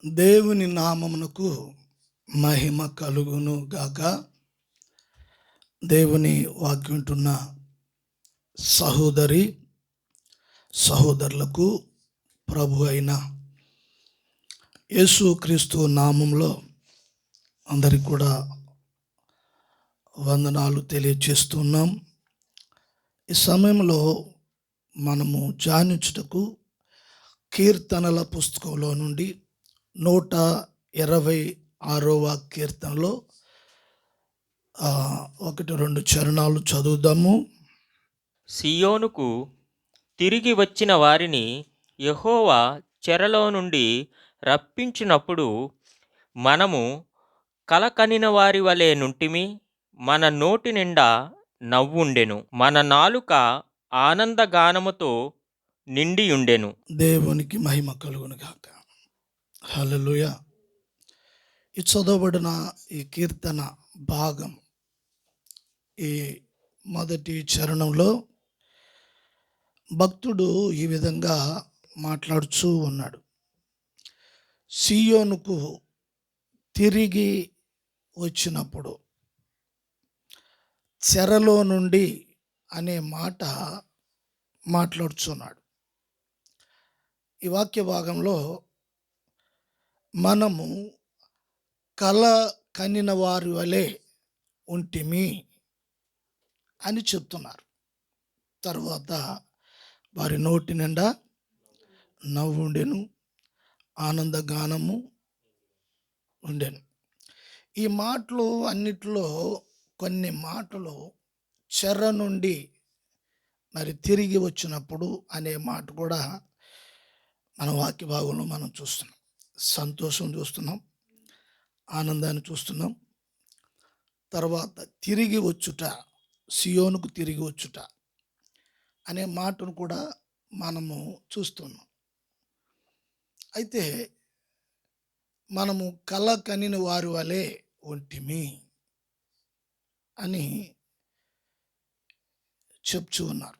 దేవుని నామమునకు మహిమ కలుగును గాక. దేవుని వాక్యం వింటున్న సహోదరి సహోదరులకు ప్రభు అయిన యేసుక్రీస్తు నామంలో అందరికి కూడా వందనాలు తెలియజేస్తున్నాం. ఈ సమయంలో మనము ధ్యానించుటకు కీర్తనల పుస్తకంలో నుండి 126వ కీర్తనలో 1-2 చరణాలు చదువుదాము. సియోనుకు తిరిగి వచ్చిన వారిని యెహోవా చెరలో నుండి రప్పించినప్పుడు మనము కలకనిన వారి వలె నుంటిమి. మన నోటి నిండా నవ్వుండెను, మన నాలుక ఆనందగానముతో నిండియుండెను. దేవునికి మహిమ కలుగును గాక. హల్లెలూయా. ఈ చదవబడిన ఈ కీర్తన భాగం ఈ మొదటి చరణంలో భక్తుడు ఈ విధంగా మాట్లాడుతూ ఉన్నాడు. సియోనుకు తిరిగి వచ్చినప్పుడు చెరలో నుండి అనే మాట మాట్లాడుతున్నాడు. ఈ వాక్య భాగంలో మనము కల కనిన వారి వలె ఉంటిమి అని చెప్తున్నారు. తర్వాత వారి నోటి నిండా నవ్వుండెను, ఆనందగానము ఉండెను. ఈ మాటలు అన్నిటిలో కొన్ని మాటలు చెర నుండి మరి తిరిగి వచ్చినప్పుడు అనే మాట కూడా మన వాక్య భాగంలో మనం చూస్తున్నాం. సంతోషం చూస్తున్నాం, ఆనందాన్ని చూస్తున్నాం. తర్వాత తిరిగి వచ్చుట, సియోనుకు తిరిగి వచ్చుట అనే మాటను కూడా మనము చూస్తున్నాం. అయితే మనము కల కనిన వారి వలె ఒంటిమి అని చెప్తూ ఉన్నారు.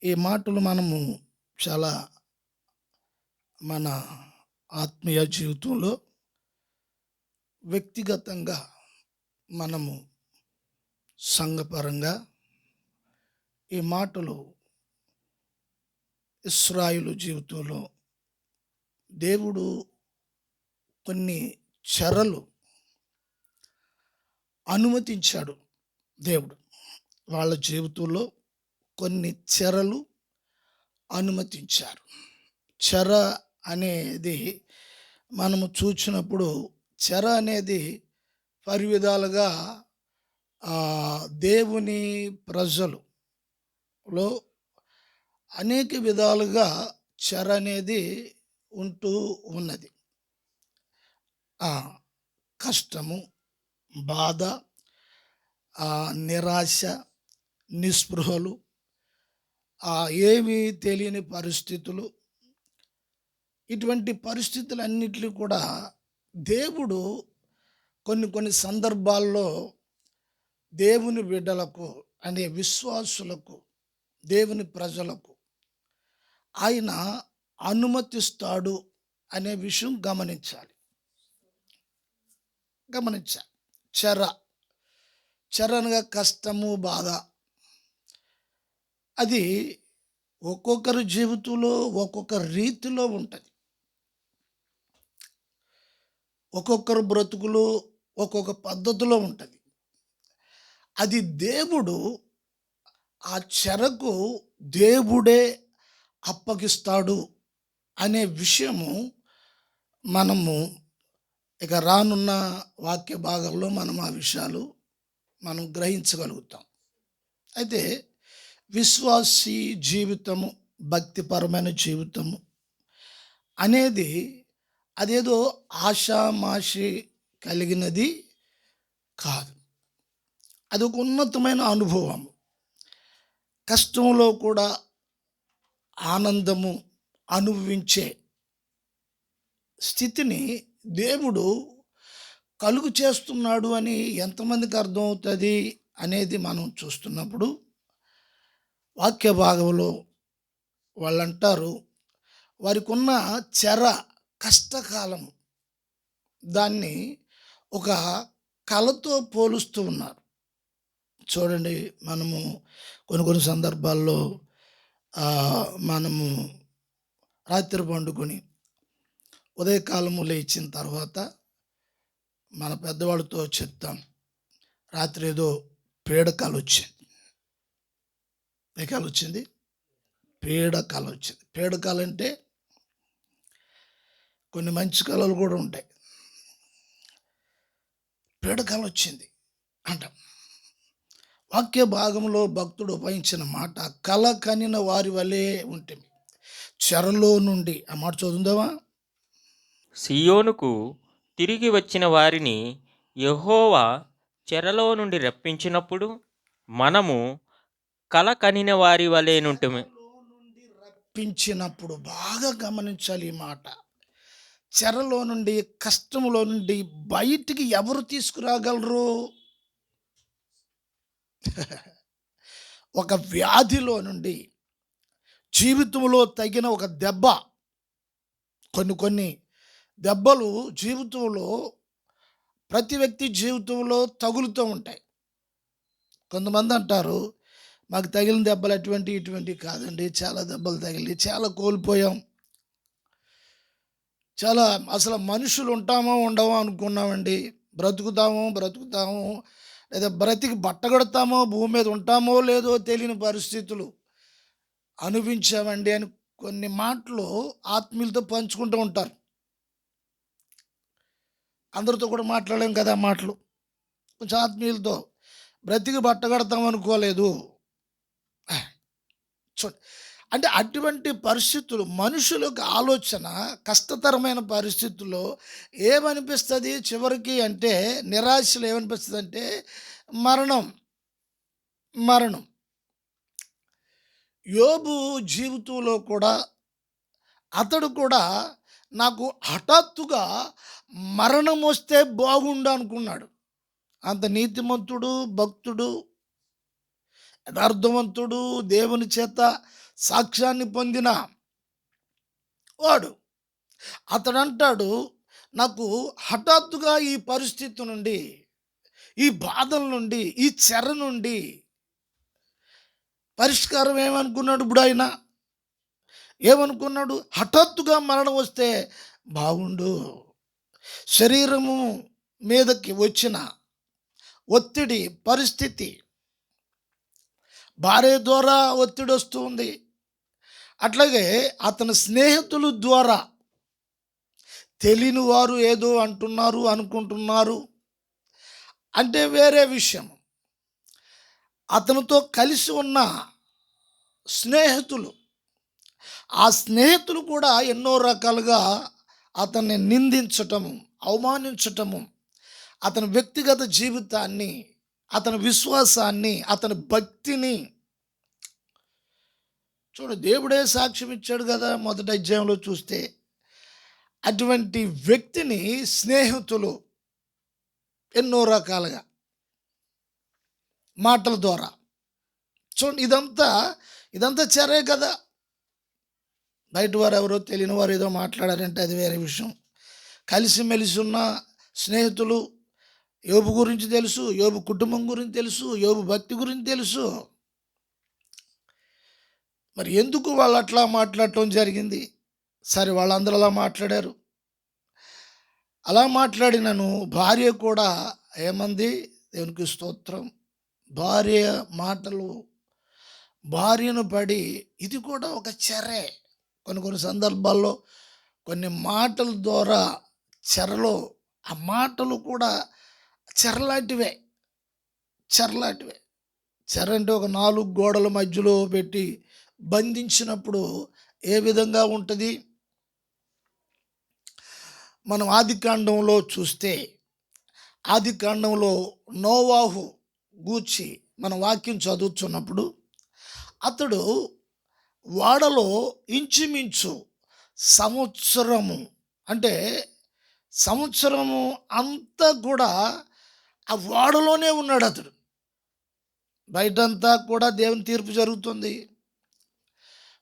ఈ మాటలు మనము చాలా మన ఆత్మీయ జీవితంలో వ్యక్తిగతంగా మనము సంఘపరంగా ఈ మాటలు ఇశ్రాయేలు జీవితంలో దేవుడు కొన్ని చెరలు అనుమతించాడు. దేవుడు వాళ్ళ జీవితంలో కొన్ని చెరలు అనుమతించారు. చెర అనేది మనము చూసినప్పుడు చెర అనేది పరివిధాలుగా దేవుని ప్రజలలో అనేక విధాలుగా చెర అనేది ఉంటూ ఉన్నది. కష్టము, బాధ, నిరాశ, నిస్పృహలు, ఏమీ తెలియని పరిస్థితులు, ఇటువంటి పరిస్థితులన్నిటిని కూడా దేవుడు కొన్ని సందర్భాల్లో దేవుని బిడ్డలకు అనే విశ్వాసులకు, దేవుని ప్రజలకు ఆయన అనుమతిస్తాడు అనే విషయం గమనించాలి. చెర అనగా కష్టము, బాధ. అది ఒక్కొక్కరి జీవితంలో ఒక్కొక్క రీతిలో ఉంటుంది. ఒక్కొక్కరు బ్రతుకులు ఒక్కొక్క పద్ధతిలో ఉంటుంది. అది దేవుడు ఆ చెరకు దేవుడే అప్పగిస్తాడు అనే విషయము మనము ఇక రానున్న వాక్య భాగంలో మనం ఆ విషయాలు మనం గ్రహించగలుగుతాం. అయితే విశ్వాసీ జీవితము, భక్తిపరమైన జీవితము అనేది అదేదో ఆషామాషి కలిగినది కాదు. అది ఒక ఉన్నతమైన అనుభవం. కష్టంలో కూడా ఆనందము అనుభవించే స్థితిని దేవుడు కలుగు చేస్తున్నాడు అని ఎంతమందికి అర్థమవుతుంది అనేది మనం చూస్తున్నప్పుడు వాక్య భాగంలో వాళ్ళు అంటారు, వారికి ఉన్న చెర కష్టకాలం దాన్ని ఒక కళతో పోలుస్తూ ఉన్నారు. చూడండి, మనము కొన్ని సందర్భాల్లో మనము రాత్రి పండుకొని ఉదయకాలము లేచిన తర్వాత మన పెద్దవాళ్ళతో చెప్తాం, రాత్రి ఏదో పీడకల వచ్చింది. ఏ కల వచ్చింది? పీడకల వచ్చింది. పీడకల అంటే కొన్ని మంచి కళలు కూడా ఉంటాయి. పీడకల వచ్చింది అంటాం. వాక్య భాగంలో భక్తుడు ఉపయోగించిన మాట, కల కనిన వారి వలె ఉంటుంది, చెరలో నుండి. ఆ మాట చదువుదామా? సియోనుకు తిరిగి వచ్చిన వారిని యెహోవా చెరలో నుండి రప్పించినప్పుడు మనము కల కనిన వారి వలె నుంటిమి. చెరలో నుండి రప్పించినప్పుడు బాగా గమనించాలి ఈ మాట. చెరలో నుండి, కష్టములో నుండి బయటికి ఎవరు తీసుకురాగలరు? ఒక వ్యాధిలో నుండి, జీవితంలో తగిన ఒక దెబ్బ, కొన్ని దెబ్బలు జీవితంలో ప్రతి వ్యక్తి జీవితంలో తగులుతూ ఉంటాయి. కొంతమంది అంటారు, మాకు తగిలిన దెబ్బలు ఇటువంటివి కాదండి, చాలా దెబ్బలు తగిలి చాలా కోల్పోయాం, చాలా అసలు మనుషులు ఉంటామో ఉండమో అనుకున్నామండి, బ్రతుకుతాము లేదా బ్రతికి బట్టగడతామో, భూమి మీద ఉంటామో లేదో తెలియని పరిస్థితులు అనుభవించామండి అని కొన్ని మాటలు ఆత్మీయులతో పంచుకుంటూ ఉంటారు. అందరితో కూడా మాట్లాడలేం కదా ఆ మాటలు. కొంచెం ఆత్మీయులతో బ్రతికి బట్టగడతాం అనుకోలేదు. చూడండి, అంటే అటువంటి పరిస్థితులు, మనుషులకు ఆలోచన కష్టతరమైన పరిస్థితుల్లో ఏమనిపిస్తుంది చివరికి అంటే, నిరాశలో ఏమనిపిస్తుంది అంటే మరణం. మరణం యోబు జీవితంలో కూడా అతడు కూడా నాకు హఠాత్తుగా మరణం వస్తే బాగుండు అనుకున్నాడు. అంత నీతిమంతుడు, భక్తుడు, యథార్థవంతుడు, దేవుని చేత సాక్ష్యాన్ని పొందిన వాడు. అతడు అంటాడు, నాకు హఠాత్తుగా ఈ పరిస్థితి నుండి, ఈ బాధల నుండి, ఈ చెర నుండి పరిష్కారం ఏమనుకున్నాడు? ఇప్పుడు ఆయన ఏమనుకున్నాడు? హఠాత్తుగా మరణం వస్తే బాగుండు. శరీరము మీదకి వచ్చిన ఒత్తిడి, పరిస్థితి, భార్య ద్వారా ఒత్తిడి వస్తుంది, అట్లాగే అతని స్నేహితుల ద్వారా తెలియని వారు ఏదో అంటున్నారు, అనుకుంటున్నారు అంటే వేరే విషయం. అతనితో కలిసి ఉన్న స్నేహితులు, ఆ స్నేహితులు కూడా ఎన్నో రకాలుగా అతన్ని నిందించటము, అవమానించటము, అతని వ్యక్తిగత జీవితాన్ని, అతని విశ్వాసాన్ని, అతని భక్తిని. చూడు, దేవుడే సాక్ష్యం ఇచ్చాడు కదా మొదటి అధ్యాయంలో చూస్తే. అటువంటి వ్యక్తిని స్నేహితులు ఎన్నో రకాలుగా మాటల ద్వారా, చూడండి, ఇదంతా చెరే కదా. బయట వారు ఎవరో తెలియని వారు ఏదో మాట్లాడారంటే అది వేరే విషయం. కలిసిమెలిసి ఉన్న స్నేహితులు, యోబు గురించి తెలుసు, యోబు కుటుంబం గురించి తెలుసు, యోబు భక్తి గురించి తెలుసు. మరి ఎందుకు వాళ్ళు అట్లా మాట్లాడటం జరిగింది? సరే, వాళ్ళందరూ అలా మాట్లాడారు. అలా మాట్లాడినను భార్య కూడా ఏమంది? దేవునికి స్తోత్రం. భార్య మాటలు భార్యను పడి, ఇది కూడా ఒక చెరే. కొన్ని సందర్భాల్లో కొన్ని మాటల ద్వారా చెరలో, ఆ మాటలు కూడా చెరలాంటివే. చెర అంటే ఒక 4 గోడల మధ్యలో పెట్టి బంధించినప్పుడు ఏ విధంగా ఉంటుంది? మనం ఆదికాండంలో చూస్తే, ఆదికాండంలో నోవాహు గూర్చి మనం వాక్యం చదువుతున్నప్పుడు, అతడు వాడలో ఇంచుమించు సంవత్సరము, అంటే సంవత్సరము అంతా కూడా ఆ వాడలోనే ఉన్నాడు అతడు. బయటంతా కూడా దేవుని తీర్పు జరుగుతుంది,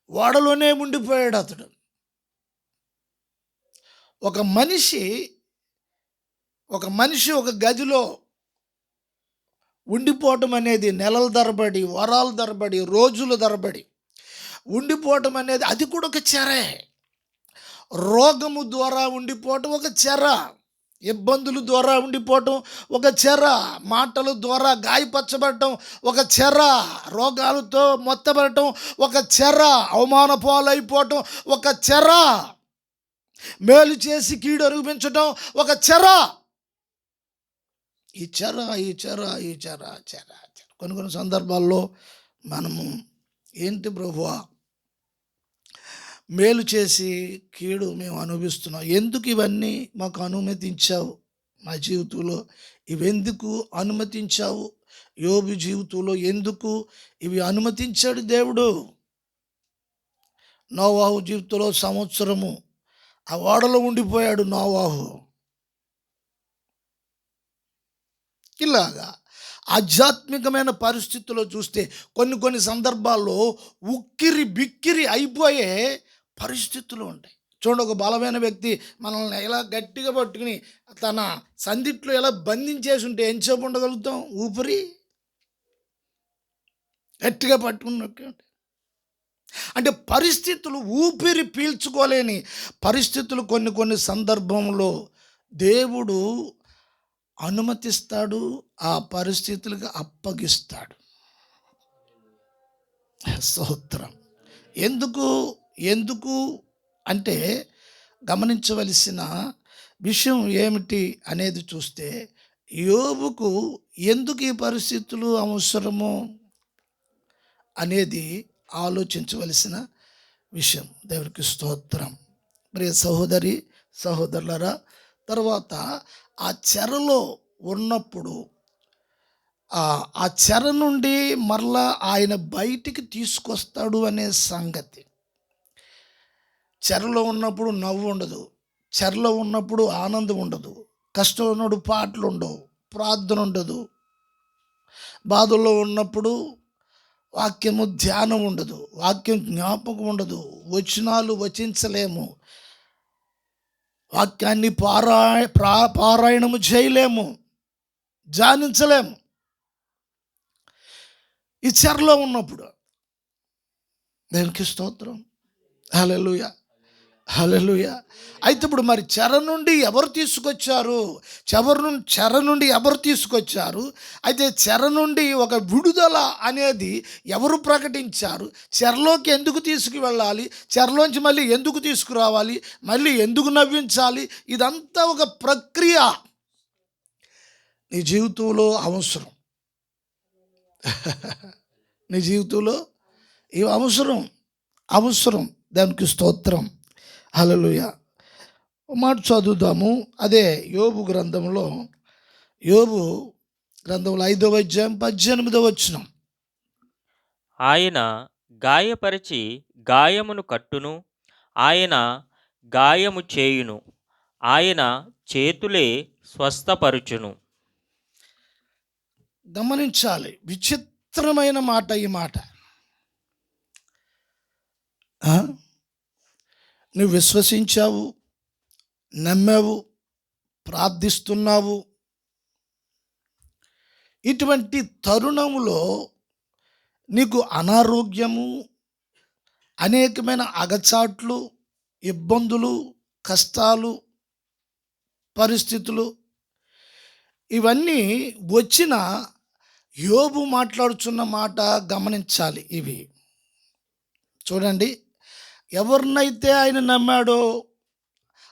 వాడలోనే ఉండిపోయాడు అతడు. ఒక మనిషి ఒక గదిలో ఉండిపోవటం అనేది నెలల తరబడి, వారాల తరబడి, రోజుల తరబడి ఉండిపోవటం అనేది అది కూడా ఒక చెరే. రోగము ద్వారా ఉండిపోవటం ఒక చెర, ఇబ్బందుల ద్వారా ఉండిపోవటం ఒక చెర, మాటల ద్వారా గాయపరచబడటం ఒక చెర, రోగాలతో మొత్తబడటం ఒక చెర, అవమాన పాలైపోవటం ఒక చెర, మేలు చేసి కీడు అనిపించటం ఒక చెర. ఈ చెర కొన్ని సందర్భాల్లో మనము ఏంటి ప్రభువా, మేలు చేసి కీడు మేము అనుభవిస్తున్నాం, ఎందుకు ఇవన్నీ మాకు అనుమతించావు? మా జీవితంలో ఇవెందుకు అనుమతించావు? యోబు జీవితంలో ఎందుకు ఇవి అనుమతించాడు దేవుడు? నోవాహు జీవితంలో సంవత్సరము ఆ ఓడలో ఉండిపోయాడు నోవాహు. ఇలాగా ఆధ్యాత్మికమైన పరిస్థితుల్లో చూస్తే కొన్ని సందర్భాల్లో ఉక్కిరి బిక్కిరి అయిపోయే పరిస్థితులు ఉంటాయి. చూడండి, ఒక బలమైన వ్యక్తి మనల్ని ఎలా గట్టిగా పట్టుకుని తన సందిట్లో ఎలా బంధించేసి ఉంటే ఎంతసేపు ఉండగలుగుతాం? ఊపిరి గట్టిగా పట్టుకున్నట్టు. అంటే పరిస్థితులు, ఊపిరి పీల్చుకోలేని పరిస్థితులు కొన్ని సందర్భంలో దేవుడు అనుమతిస్తాడు, ఆ పరిస్థితులకు అప్పగిస్తాడు. స్తోత్రం. ఎందుకు అంటే గమనించవలసిన విషయం ఏమిటి అనేది చూస్తే, యోబుకు ఎందుకు ఈ పరిస్థితులు అవసరమో అనేది ఆలోచించవలసిన విషయం. దేవునికి స్తోత్రం. ప్రియ సహోదరి సహోదరులరా, తర్వాత ఆ చెరలో ఉన్నప్పుడు ఆ చెర నుండి మరలా ఆయన బయటికి తీసుకొస్తాడు అనే సంగతి. చెరలో ఉన్నప్పుడు నవ్వు ఉండదు, చెరలో ఉన్నప్పుడు ఆనందం ఉండదు, కష్టం ఉన్నప్పుడు పాటలు ఉండవు, ప్రార్థన ఉండదు, బాధల్లో ఉన్నప్పుడు వాక్యము ధ్యానం ఉండదు, వాక్యం జ్ఞాపకం ఉండదు, వచనాలు వచించలేము, వాక్యాన్ని పారాయణము చేయలేము, ధ్యానించలేము ఈ చెరలో ఉన్నప్పుడు. దేవునికి స్తోత్రం. హల్లెలూయా, హల్లెలూయా. అయితే ఇప్పుడు మరి చెర నుండి ఎవరు తీసుకొచ్చారు? చెర నుండి ఎవరు తీసుకొచ్చారు? అయితే చెర నుండి ఒక విడుదల అనేది ఎవరు ప్రకటించారు? చెరలోకి ఎందుకు తీసుకువెళ్ళాలి? చెరలోంచి మళ్ళీ ఎందుకు తీసుకురావాలి? మళ్ళీ ఎందుకు నవ్వించాలి? ఇదంతా ఒక ప్రక్రియ నీ జీవితంలో అవసరం. నీ జీవితంలో ఇవి అవసరం. దానికి స్తోత్రం. హల్లెలూయా. మాట చదువుదాము. అదే యోబు గ్రంథంలో 5వ అధ్యాయం 18వ వచనం. ఆయన గాయపరిచి గాయమును కట్టును, ఆయన గాయము చేయును, ఆయన చేతులే స్వస్థపరుచును. గమనించాలి, విచిత్రమైన మాట ఈ మాట. నువ్వు విశ్వసించావు, నమ్మావు, ప్రార్థిస్తున్నావు. ఇటువంటి తరుణంలో నీకు అనారోగ్యము, అనేకమైన అగచాట్లు, ఇబ్బందులు, కష్టాలు, పరిస్థితులు ఇవన్నీ వచ్చిన యోబు మాట్లాడుచున్న మాట గమనించాలి. ఇవి చూడండి, ఎవరినైతే ఆయన నమ్మాడో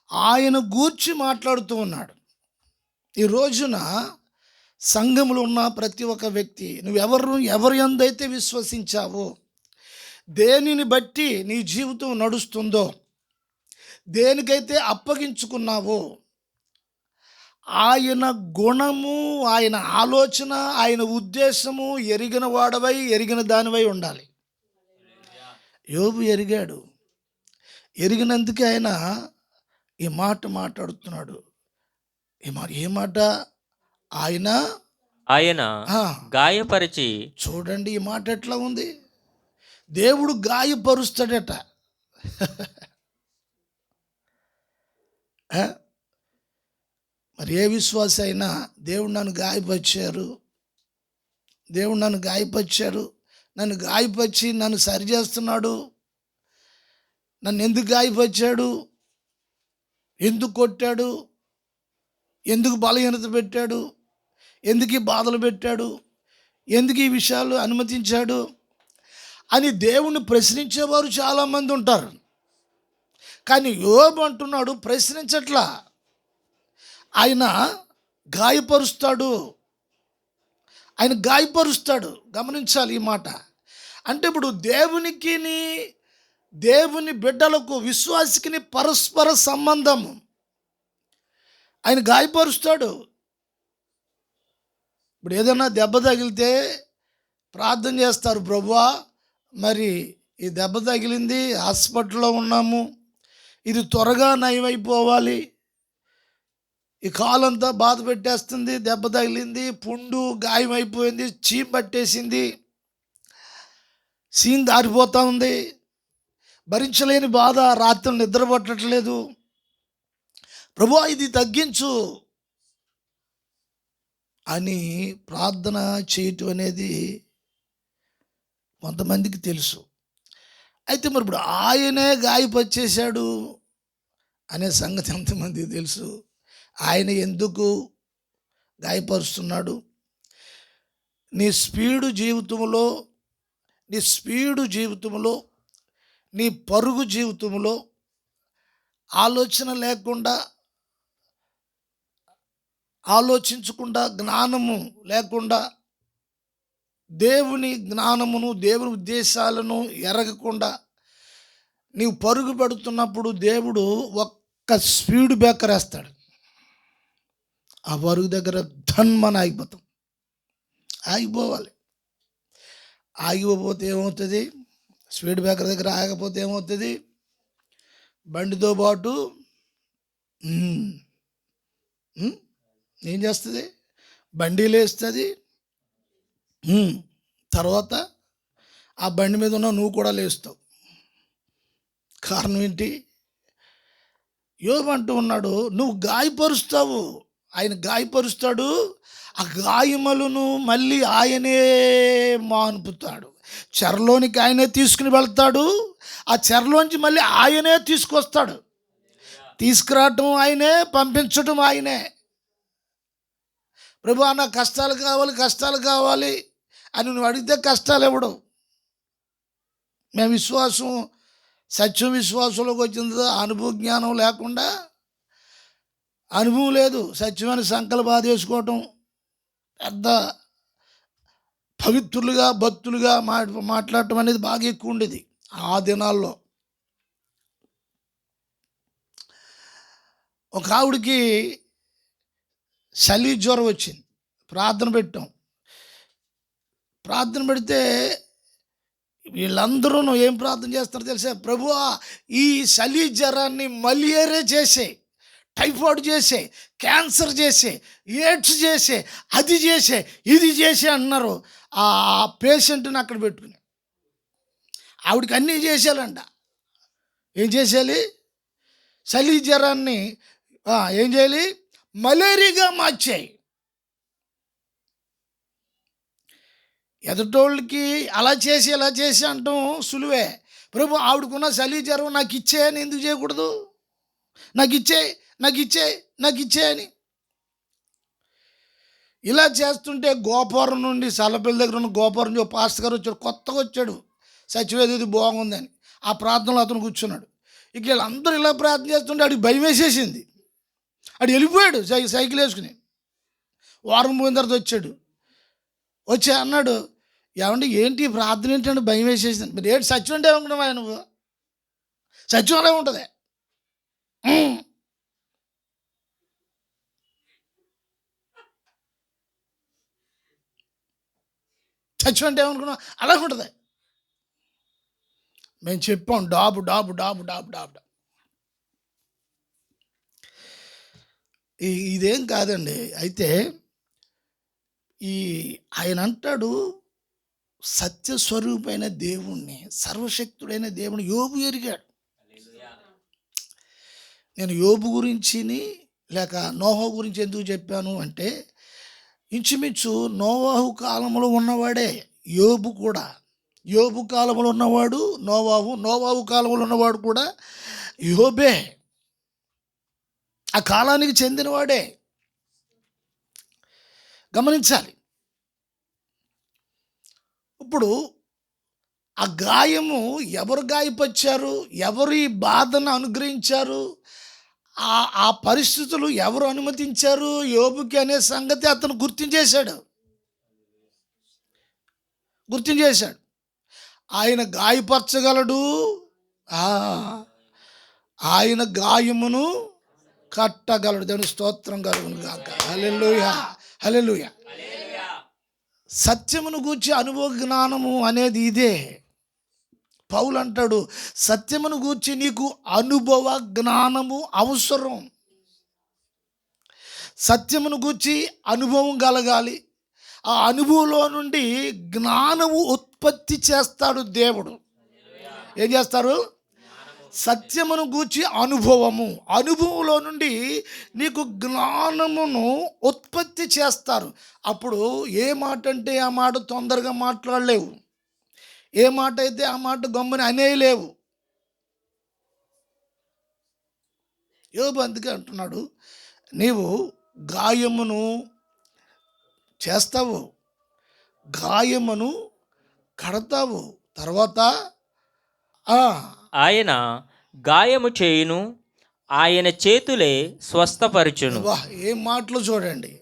ఆయన గూర్చి మాట్లాడుతూ ఉన్నాడు. ఈ రోజున సంఘములో ఉన్న ప్రతి ఒక్క వ్యక్తి, ఎవరి యందైతే విశ్వసించావో, దేనిని బట్టి నీ జీవితం నడుస్తుందో, దేనికైతే అప్పగించుకున్నావో, ఆయన గుణము, ఆయన ఆలోచన, ఆయన ఉద్దేశము ఎరిగిన వాడవై, ఎరిగిన దానివై ఉండాలి. యోబు ఎరిగాడు. ఎరిగినందుకే ఆయన ఈ మాట మాట్లాడుతున్నాడు. ఏ మాట? ఆయన గాయపరిచి. చూడండి ఈ మాట ఎట్లా ఉంది. దేవుడు గాయపరుస్తాడట. ఆ? మరి ఏ విశ్వాస అయినా దేవుడు నన్ను గాయపరిచారు, దేవుడు నన్ను గాయపరిచారు, నన్ను గాయపరిచి నన్ను సరిచేస్తున్నాడు, నన్ను ఎందుకు గాయపరిచాడు, ఎందుకు కొట్టాడు, ఎందుకు బలహీనత పెట్టాడు, ఎందుకు ఈ బాధలు పెట్టాడు, ఎందుకు ఈ విషయాలు అనుమతించాడు అని దేవుణ్ణి ప్రశ్నించేవారు చాలామంది ఉంటారు. కానీ యోబు అంటున్నాడు, ప్రశ్నించట్లా, ఆయన గాయపరుస్తాడు, ఆయన గాయపరుస్తాడు. గమనించాలి ఈ మాట. అంటే ఇప్పుడు దేవుని బిడ్డలకు, విశ్వాసికిని పరస్పర సంబంధం. ఆయన గాయపరుస్తాడు. ఇప్పుడు ఏదైనా దెబ్బ తగిలితే ప్రార్థన చేస్తారు, ప్రభువా మరి ఈ దెబ్బ తగిలింది, హాస్పిటల్లో ఉన్నాము, ఇది త్వరగా నయమైపోవాలి, ఈ కాలంతా బాధ పెట్టేస్తుంది, దెబ్బ తగిలింది, పుండు గాయమైపోయింది, చీమ పట్టేసింది, సీన్ దారిపోతూ ఉంది, భరించలేని బాధ, రాత్రి నిద్ర పట్టట్లేదు, ప్రభువా ఇది తగ్గించు అని ప్రార్థన చేయటం అనేది కొంతమందికి తెలుసు. అయితే మరి ఇప్పుడు ఆయనే గాయపరిచేశాడు అనే సంగతి ఎంతమందికి తెలుసు? ఆయన ఎందుకు గాయపరుస్తున్నాడు? నీ స్పీడు జీవితంలో, నీ పరుగు జీవితంలో ఆలోచన లేకుండా, ఆలోచించకుండా, జ్ఞానము లేకుండా, దేవుని జ్ఞానమును, దేవుని ఉద్దేశాలను ఎరగకుండా నీవు పరుగు పెడుతున్నప్పుడు దేవుడు ఒక్క స్పీడ్ బ్రేకర్ వేస్తాడు. ఆ పరుగు దగ్గర ధన్మని ఆగిపోవాలి. ఆగిపోతే ఏమవుతుంది? స్పీడ్ బ్రేకర్ దగ్గర ఆగకపోతే ఏమవుతుంది? బండితో పాటు ఏం చేస్తుంది? బండి లేస్తుంది, తర్వాత ఆ బండి మీద ఉన్న నువ్వు కూడా లేస్తావు. కారణం ఏంటి? యోబు అంటూ ఉన్నాడు, నువ్వు గాయపరుస్తావు, ఆయన గాయపరుస్తాడు, ఆ గాయములను మళ్ళీ ఆయనే మాన్పుతాడు. చెరలోనికి ఆయనే తీసుకుని వెళ్తాడు, ఆ చెరలోంచి మళ్ళీ ఆయనే తీసుకొస్తాడు. తీసుకురావటం ఆయనే, పంపించటం ఆయనే. ప్రభు నాకు కష్టాలు కావాలి అని నువ్వు అడిగితే కష్టాలు ఇవ్వడు. మేము సత్యం విశ్వాసంలోకి వచ్చింది అనుభవ జ్ఞానం లేకుండా, అనుభవం లేదు, సత్యమైన సంకల్ప బాధేసుకోవటం, పెద్ద పవిత్రులుగా భక్తులుగా మాట్లాడటం అనేది బాగా ఎక్కువ ఉండేది ఆ దినాల్లో. ఒక ఆవిడికి చలి జ్వరం వచ్చింది, ప్రార్థన పెడితే వీళ్ళందరూ ఏం ప్రార్థన చేస్తారో తెలుసా? ప్రభువా ఈ చలి జ్వరాన్ని మలేరియా చేసే, టైఫాయిడ్ చేసే, క్యాన్సర్ చేసే, ఎయిడ్స్ చేసే, అది చేసే, ఇది చేసే అన్నారు. ఆ పేషెంట్ని అక్కడ పెట్టుకుని ఆవిడకి అన్నీ చేసేయాలంట. ఏం చేసేయాలి? చలి జ్వరాన్ని ఏం చేయాలి? మలేరియాగా మార్చాయి. ఎదుటోళ్ళకి అలా చేసి ఇలా చేసి అంటాం సులువే. ప్రభు ఆవిడకున్న చలి జ్వరం నాకు ఇచ్చే అని ఎందుకు చేయకూడదు? నాకు ఇచ్చే అని ఇలా చేస్తుంటే గోపురం నుండి, సల్లపల్లి దగ్గర ఉన్న గోపురం నుంచి పాస్టర్ గారు వచ్చాడు, కొత్తగా వచ్చాడు, సచివేది ఇది బాగుందని. ఆ ప్రార్థనలో అతను కూర్చున్నాడు. ఇక వీళ్ళందరూ ఇలా ప్రార్థన చేస్తుంటే ఆడికి భయం వేసేసింది. ఆడు వెళ్ళిపోయాడు సైకిల్ వేసుకుని. వారం పోయిన తర్వాత వచ్చి అన్నాడు, ఏమంటే ఏంటి ప్రార్థన ఏంటంటే భయం వేసేసింది. మరి ఏంటి సత్యం అంటే ఏమనుకున్నావా నువ్వు? సత్యం అలా ఉంటుంది. సత్యం అంటే ఏమనుకున్నావు? అలా ఉంటుంది. మేము చెప్పాం డాబు. ఇదేం కాదండి. అయితే ఆయన అంటాడు, సత్యస్వరూపైన దేవుణ్ణి, సర్వశక్తుడైన దేవుని యోబు ఎరిగాడు. నేను యోబు గురించిని లేక నోవహు గురించి ఎందుకు చెప్పాను అంటే, ఇంచుమించు నోవాహు కాలంలో ఉన్నవాడే యోబు కూడా. యోబు కాలంలో ఉన్నవాడు నోవాహు, నోవాహు కాలంలో ఉన్నవాడు కూడా యోబే. ఆ కాలానికి చెందినవాడే. గమనించాలి. ఇప్పుడు ఆ గాయము ఎవరు గాయపరిచారు, ఎవరు ఈ బాధను అనుగ్రహించారు, ఆ పరిస్థితులు ఎవరు అనుమతించారు యోబుకి అనే సంగతి అతను గుర్తించేశాడు. ఆయన గాయపరచగలడు, ఆ, ఆయన గాయమును కట్టగలడు. దేవుని స్తోత్రం కలుగును గాక. హల్లెలూయా, హల్లెలూయా. సత్యమును గూర్చి అనుభవ జ్ఞానము అనేది ఇదే. పౌలు అంటాడు, సత్యమును గూర్చి నీకు అనుభవ జ్ఞానము అవసరం. సత్యమును గూర్చి అనుభవం కలగాలి. ఆ అనుభవంలో నుండి జ్ఞానము ఉత్పత్తి చేస్తాడు దేవుడు. ఏం చేస్తారు? సత్యమును గూర్చి అనుభవంలో నుండి నీకు జ్ఞానమును ఉత్పత్తి చేస్తారు. అప్పుడు ఏ మాట అంటే ఆ మాట తొందరగా మాట్లాడలేవు, ఏ మాట అయితే ఆ మాట గమ్ముని అనేయలేవు. యోబు అందుకే అంటున్నాడు, నీవు గాయమును చేస్తావు, గాయమును కడతావు, తర్వాత ఆయన గాయము చేయును, ఆయన చేతులే స్వస్థపరచును. ఏం మాటలు చూడండి.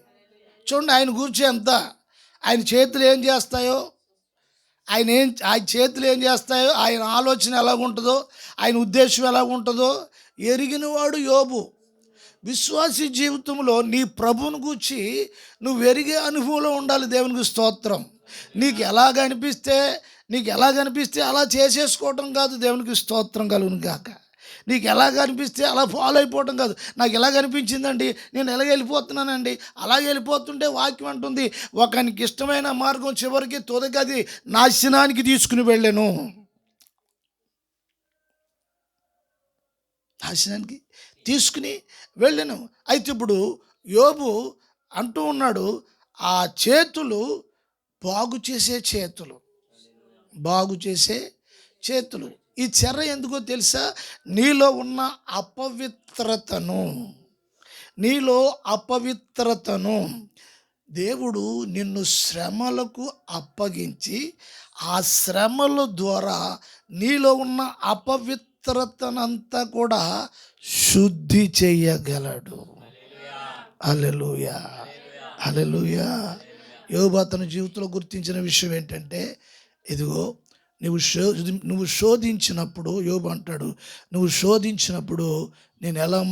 ఆయన గురించి ఎంత, ఆయన చేతులు ఏం చేస్తాయో, ఆయన చేతులు ఏం చేస్తాయో, ఆయన ఆలోచన ఎలాగుంటుందో, ఆయన ఉద్దేశం ఎలాగుంటుందో ఎరిగినవాడు యోబు. విశ్వాసీ జీవితంలో నీ ప్రభువును గూర్చి నువ్వు ఎరిగే అనుభవంలో ఉండాలి. దేవునికి స్తోత్రం. నీకు ఎలాగనిపిస్తే అలా చేసేసుకోవటం కాదు. దేవునికి స్తోత్రం కలుగును గాక. నీకు ఎలాగనిపిస్తే అలా ఫాలో అయిపోవటం కాదు. నాకు ఎలాగనిపించిందండి, నేను ఎలాగ వెళ్ళిపోతున్నానండి, అలాగే వెళ్ళిపోతుంటే వాక్యం అంటుంది, ఒకనికి ఇష్టమైన మార్గం చివరికి తొదగది నాశనానికి తీసుకుని వెళ్ళాను. నాశనానికి తీసుకుని వెళ్ళాను. అయితే ఇప్పుడు యోబు అంటూ ఉన్నాడు, ఆ చేతులు బాగు చేసే చేతులు. ఈ చెర్ర ఎందుకో తెలుసా? నీలో ఉన్న అపవిత్రతను దేవుడు నిన్ను శ్రమలకు అప్పగించి, ఆ శ్రమల ద్వారా నీలో ఉన్న అపవిత్రతనంతా కూడా శుద్ధి చేయగలడు. హల్లెలూయా, హల్లెలూయా. యోబు అతని జీవితంలో గుర్తించిన విషయం ఏంటంటే, ఇదిగో నువ్వు శోధించినప్పుడు, యోబు అంటాడు, నువ్వు శోధించినప్పుడు నేను ఎలా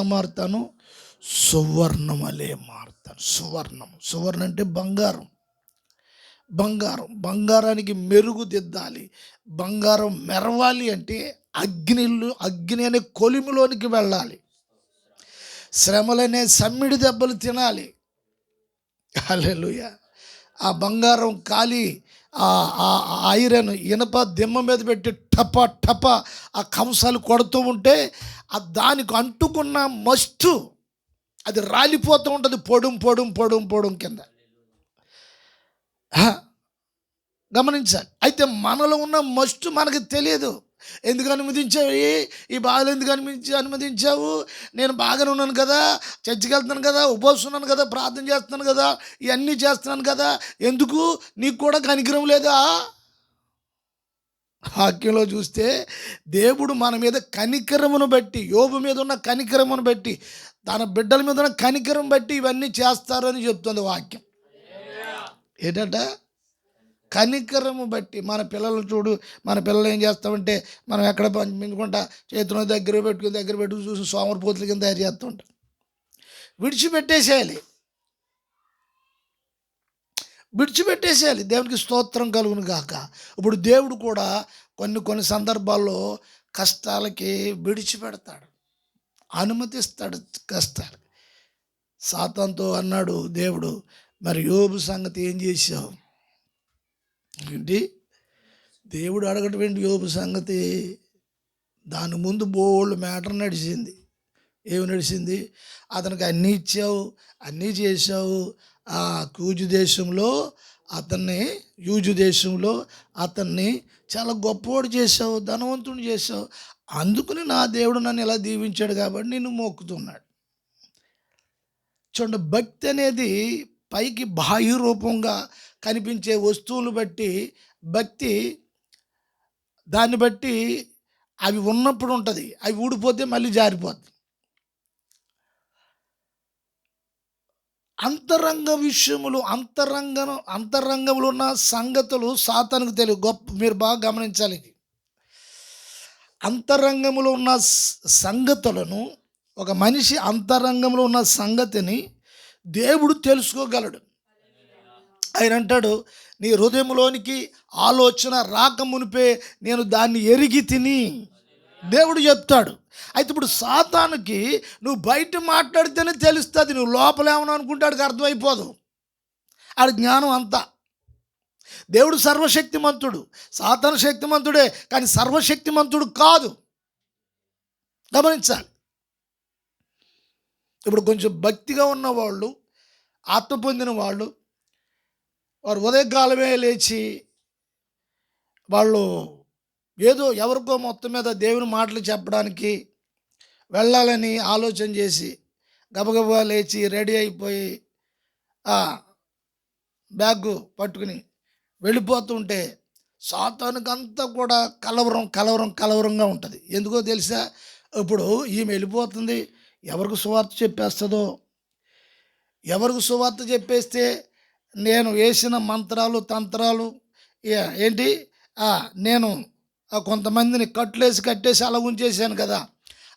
మారుతాను? సువర్ణమలే మారుతాను. సువర్ణం అంటే బంగారానికి మెరుగుదిద్దాలి. బంగారం మెరవాలి అంటే అగ్ని అనే కొలిమిలోనికి వెళ్ళాలి. శ్రమలనే సమ్మిడి దెబ్బలు తినాలి. హల్లెలూయా. ఆ బంగారం కాలి ఆ ఐరన్ ఇనప దిమ్మ మీద పెట్టి టప ఆ కంసాలు కొడుతూ ఉంటే దానికి అంటుకున్న మస్టు అది రాలిపోతూ ఉంటుంది, పొడుం కింద. గమనించాలి. అయితే మనలో ఉన్న మస్టు మనకు తెలియదు. ఎందుకు అనుమతించావు? ఈ బాధలు ఎందుకు అనుమతించావు? నేను బాగానే ఉన్నాను కదా, చర్చికి వెళ్తున్నాను కదా, ఉపవాసం ఉన్నాను కదా, ప్రార్థన చేస్తున్నాను కదా, ఇవన్నీ చేస్తున్నాను కదా, ఎందుకు? నీకు కూడా కనికరం లేదా? వాక్యంలో చూస్తే దేవుడు మన మీద కనికరమును బట్టి, యోబు మీద ఉన్న కనికరమును బట్టి, తన బిడ్డల మీద ఉన్న కనికరం బట్టి ఇవన్నీ చేస్తారని చెప్తుంది వాక్యం. ఏంటంట? కనికరము బట్టి. మన పిల్లలు ఏం చేస్తామంటే, మనం ఎక్కడ పంపించుకుంటా చేతులను దగ్గర పెట్టుకుని చూసి సోమరిపోతుల కింద తయారు చేస్తూ ఉంటాం. విడిచిపెట్టేసేయాలి. దేవునికి స్తోత్రం కలుగును గాక. ఇప్పుడు దేవుడు కూడా కొన్ని సందర్భాల్లో కష్టాలకి విడిచిపెడతాడు, అనుమతిస్తాడు కష్టాలు. సాతానుతో అన్నాడు దేవుడు, మరి యోబు సంగతి ఏం చేశావు ఏంటి? దేవుడు అడగటం ఏంటి యోబు సంగతి? దాని ముందు బోల్డ్ మ్యాటర్ నడిచింది. ఏమి నడిచింది? అతనికి అన్నీ ఇచ్చావు, అన్నీ చేశావు. ఆ కూజు దేశంలో అతన్ని యూజు దేశంలో అతన్ని చాలా గొప్పవాడు చేశావు, ధనవంతుడు చేశావు. అందుకని నా దేవుడు నన్ను ఇలా దీవించాడు కాబట్టి నిన్ను మొక్కుతున్నాడు. చూడండి, భక్తి అనేది పైకి బాహ్య రూపంగా కనిపించే వస్తువులు బట్టి భక్తి, దాన్ని బట్టి అవి ఉన్నప్పుడు ఉంటుంది, అవి ఊడిపోతే మళ్ళీ జారిపోతుంది. అంతరంగ విషయములు, అంతరంగంలో ఉన్న సంగతులు సాతానుకు తెలియదు. మీరు బాగా గమనించాలి. అంతరంగంలో ఉన్న సంగతులను, ఒక మనిషి అంతరంగంలో ఉన్న సంగతిని దేవుడు తెలుసుకోగలడు. ఆయన అంటాడు, నీ హృదయంలోనికి ఆలోచన రాక మునిపే నేను దాన్ని ఎరిగి తిని, దేవుడు చెప్తాడు. అయితే ఇప్పుడు సాతానుకి నువ్వు బయట మాట్లాడితేనే తెలుస్తుంది, నువ్వు లోపల ఏమన్నా అనుకుంటాడికి అర్థమైపోదు. ఆడి జ్ఞానం అంతా. దేవుడు సర్వశక్తిమంతుడు, సాతాను శక్తిమంతుడే, కానీ సర్వశక్తిమంతుడు కాదు. గమనించాలి. ఇప్పుడు కొంచెం భక్తిగా ఉన్నవాళ్ళు, ఆత్మ పొందిన వాళ్ళు, వారు ఉదయకాలమే లేచి వాళ్ళు ఏదో ఎవరికో మొత్తం మీద దేవుని మాటలు చెప్పడానికి వెళ్ళాలని ఆలోచన చేసి గబగబా లేచి రెడీ అయిపోయి బ్యాగు పట్టుకుని వెళ్ళిపోతుంటే సాతానుకంతా కూడా కలవరంగా ఉంటుంది. ఎందుకో తెలుసా? ఇప్పుడు ఈమె వెళ్ళిపోతుంది, ఎవరికి సువార్త చెప్పేస్తుందో, ఎవరికి సువార్త చెప్పేస్తే నేను వేసిన మంత్రాలు తంత్రాలు ఏంటి, నేను కొంతమందిని కట్టేసి అలా ఉంచేసాను కదా,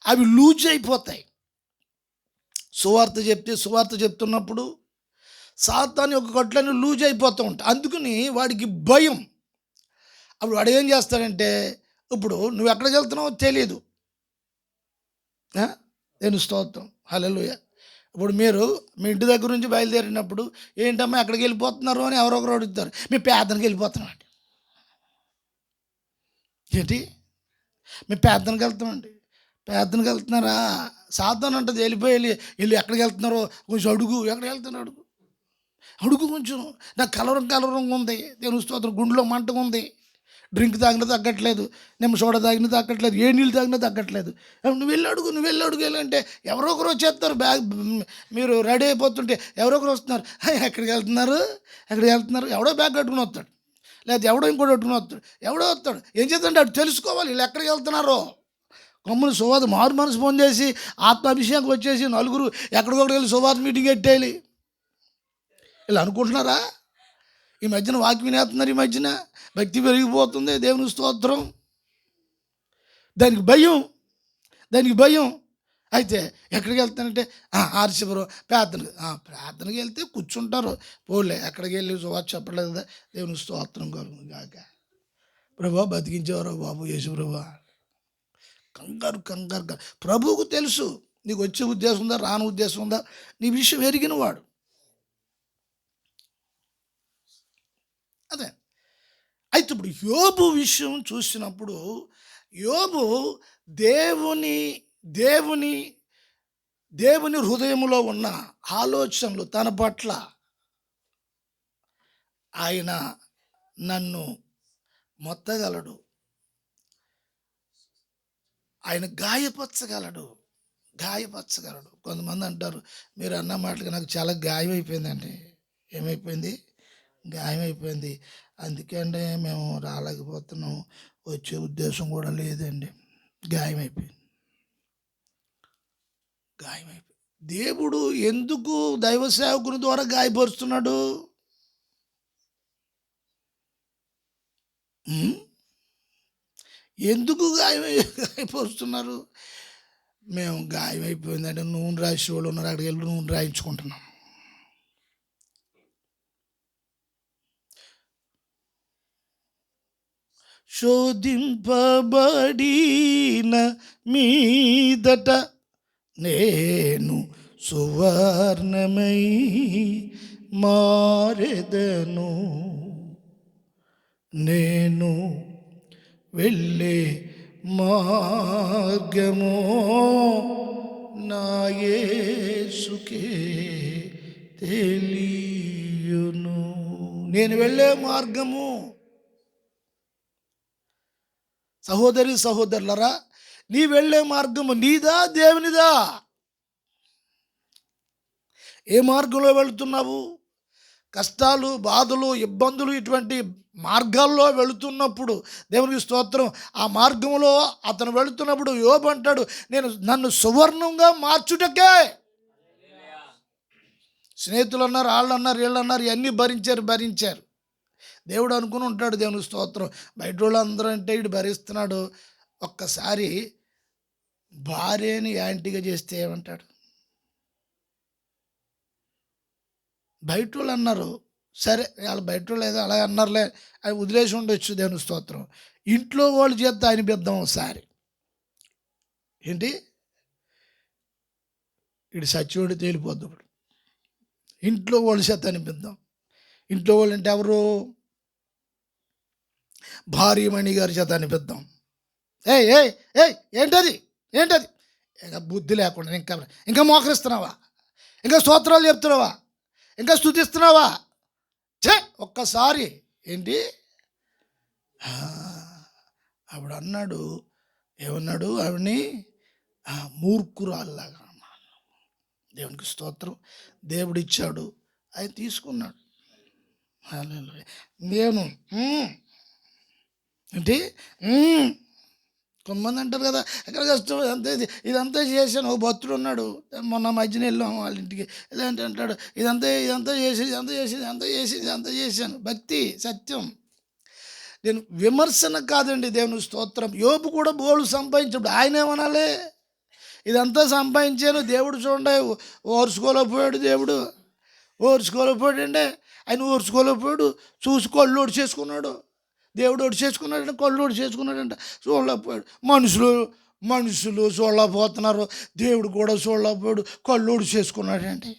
అవి లూజ్ అయిపోతాయి. సువార్త చెప్తున్నప్పుడు సాతాను యొక్క కట్లన్నీ లూజ్ అయిపోతూ ఉంటాయి. అందుకని వాడికి భయం. అప్పుడు వాడు ఏం చేస్తాడంటే, ఇప్పుడు నువ్వు ఎక్కడికి వెళ్తున్నావో తెలియదు. నేను స్తోత్రం, హల్లెలూయా. ఇప్పుడు మీరు మీ ఇంటి దగ్గర నుంచి బయలుదేరినప్పుడు, ఏంటమ్మా ఎక్కడికి వెళ్ళిపోతున్నారు అని ఎవరో ఒకరు అడుగుతారు. మీ ప్రార్థనకి వెళ్ళిపోతున్నామండి. ఏంటి? మేము ప్రార్థనకి వెళ్తామండి. ప్రార్థనకి వెళ్తున్నారా? సాతాను అంటది, వెళ్ళి ఎక్కడికి వెళ్తున్నారో కొంచెం అడుగు. ఎక్కడికి వెళ్తున్నారు అడుగు కొంచెం. నాకు కలవరంగా ఉంది. దేవుని స్తోత్రం, గుండెలో మంటగా ఉంది. డ్రింక్ తాగినా తగ్గట్లేదు, సోడా తాగినా తగ్గట్లేదు, ఏ నీళ్ళు తాగినా తగ్గట్లేదు. నువ్వు వెళ్ళి అడుగు వెళ్ళంటే ఎవరో ఒకరు వచ్చేస్తారు. మీరు రెడీ అయిపోతుంటే ఎవరో ఒకరు వస్తున్నారు. ఎక్కడికి వెళ్తున్నారు? ఎవడో బ్యాగ్ కట్టుకుని వస్తాడు, లేకపోతే ఎవడో ఇంకోటి కట్టుకుని వస్తాడు, ఎవడో వస్తాడు. ఏం చేద్దంటే అటు తెలుసుకోవాలి వీళ్ళు ఎక్కడికి వెళ్తున్నారో. కమ్ముని సువార్త మారు మనసు పొందేసి ఆత్మాభిషేకం వచ్చేసి నలుగురు ఎక్కడికొకటి వెళ్ళి సువార్త మీటింగ్ పెట్టేయాలి ఇలా అనుకుంటున్నారా? ఈ మధ్యన వాక్యం వినేస్తున్నారు, ఈ మధ్యన భక్తి పెరిగిపోతుంది. దేవుని స్తోత్రం. దానికి భయం. అయితే ఎక్కడికి వెళ్తానంటే ఆర్సిపురం ప్రార్థనకి వెళ్తే కూర్చుంటారు. పోలే ఎక్కడికి వెళ్ళి సువార్త చెప్పలేదు కదా. దేవుని స్తోత్రం కలుగును గాక. ప్రభా బతికించేవారు బాబు యేసు ప్రభా. కంగారు. ప్రభువుకు తెలుసు నీకు వచ్చే ఉద్దేశం ఉందా, రాని ఉద్దేశం ఉందా, నీ విషయం ఎరిగిన వాడు. అదే. అయితే ఇప్పుడు యోబు విషయం చూసినప్పుడు, యోబు దేవుని హృదయంలో ఉన్న ఆలోచనలు తన పట్ల, ఆయన నన్ను మొత్తగలడు, ఆయన గాయపరచగలడు. కొంతమంది అంటారు, మీరు అన్న మాటలకి నాకు చాలా గాయం అయిపోయిందండి. ఏమైపోయింది? గాయం అయిపోయింది. అందుకే అండి మేము రాలేకపోతున్నాం, వచ్చే ఉద్దేశం కూడా లేదండి. గాయం అయిపోయింది. దేవుడు ఎందుకు దైవ సేవకుని ద్వారా గాయపరుస్తున్నాడు? ఎందుకు గాయపరుస్తున్నారు? మేము గాయం అయిపోయిందంటే నూనె రాసి వాళ్ళు ఉన్నారు, అక్కడికి వెళ్ళి నూనె రాయించుకుంటున్నాం. శోధింపబడిన మీదట నేను సువర్ణమై మారెదను, నేను వెళ్ళే మార్గము నా యేసుకే తెలియును. నేను వెళ్ళే మార్గము. సహోదరి సహోదరులరా, నీ వెళ్ళే మార్గము నీదా దేవునిదా? ఏ మార్గంలో వెళుతున్నావు? కష్టాలు, బాధలు, ఇబ్బందులు ఇటువంటి మార్గాల్లో వెళుతున్నప్పుడు దేవునికి స్తోత్రం, ఆ మార్గంలో అతను వెళుతున్నప్పుడు యోబు అంటాడు, నన్ను సువర్ణంగా మార్చుటకే. స్నేహితులు అన్నారు, వాళ్ళు అన్నారు, వీళ్ళు అన్నారు, ఇవన్నీ భరించారు. దేవుడు అనుకుని ఉంటాడు, దేవునికి స్తోత్రం. బయట వాళ్ళందరూ అంటే వీడు భరిస్తున్నాడు. ఒక్కసారి భార్యని యాంటీగా చేస్తే ఏమంటాడు? బయట వాళ్ళు అన్నారు, సరే వాళ్ళు బయట వాళ్ళు ఏదో అలా అన్నారులే అని వదిలేసి ఉండొచ్చు, దేవుని స్తోత్రం. ఇంట్లో వాళ్ళు చేత అనిపిద్దాం ఒకసారి. ఏంటి ఇటు సచ్చివాడు తేలిపోద్దు. ఇప్పుడు ఇంట్లో వాళ్ళ చేత అనిపిద్దాం. ఇంట్లో వాళ్ళు అంటే ఎవరు? భార్యమణి గారి చేత అనిపిద్దాం. ఏయ్ ఏయ్ ఏయ్ ఏంటది ఇంకా బుద్ధి లేకుండా ఇంకా మోకరిస్తున్నావా? ఇంకా స్తోత్రాలు చెప్తున్నావా? ఇంకా స్తుతిస్తున్నావా? ఒక్కసారి ఏంటి ఆవిడ అన్నాడు, ఏమన్నాడు? ఆవిడని మూర్ఖురాల్లాగా అన్నాడు. దేవునికి స్తోత్రం. దేవుడిచ్చాడు, ఆయన తీసుకున్నాడు. నేను ఏంటి కొంతమంది అంటారు కదా, ఎక్కడ కష్టం ఇదంతా చేశాను. ఓ భక్తుడు ఉన్నాడు, మొన్న మధ్యన వెళ్ళాం వాళ్ళ ఇంటికి. ఇలాంటి అంటాడు, ఇదంతా చేశాను. భక్తి సత్యం. నేను విమర్శన కాదండి, దేవుని స్తోత్రం. యోబు కూడా బోలు సంపాదించాడు. ఆయన ఏమనాలి? ఇదంతా సంపాదించాను, దేవుడు చూడండి ఓర్చుకోలేకపోయాడు. దేవుడు ఓర్చుకోలేకపోయాడండి. ఆయన ఓర్చుకోలేకపోయాడు. చూసి కళ్ళు ఓడి చేసుకున్నాడు. దేవుడు ఓడి చేసుకున్నాడంటే, కళ్ళు ఓడి చేసుకున్నాడంట. చూడలేకపోయాడు. మనుషులు చూడలేకపోతున్నారు, దేవుడు కూడా చూడలేకపోయాడు. కళ్ళు ఓడి చేసుకున్నాడండి.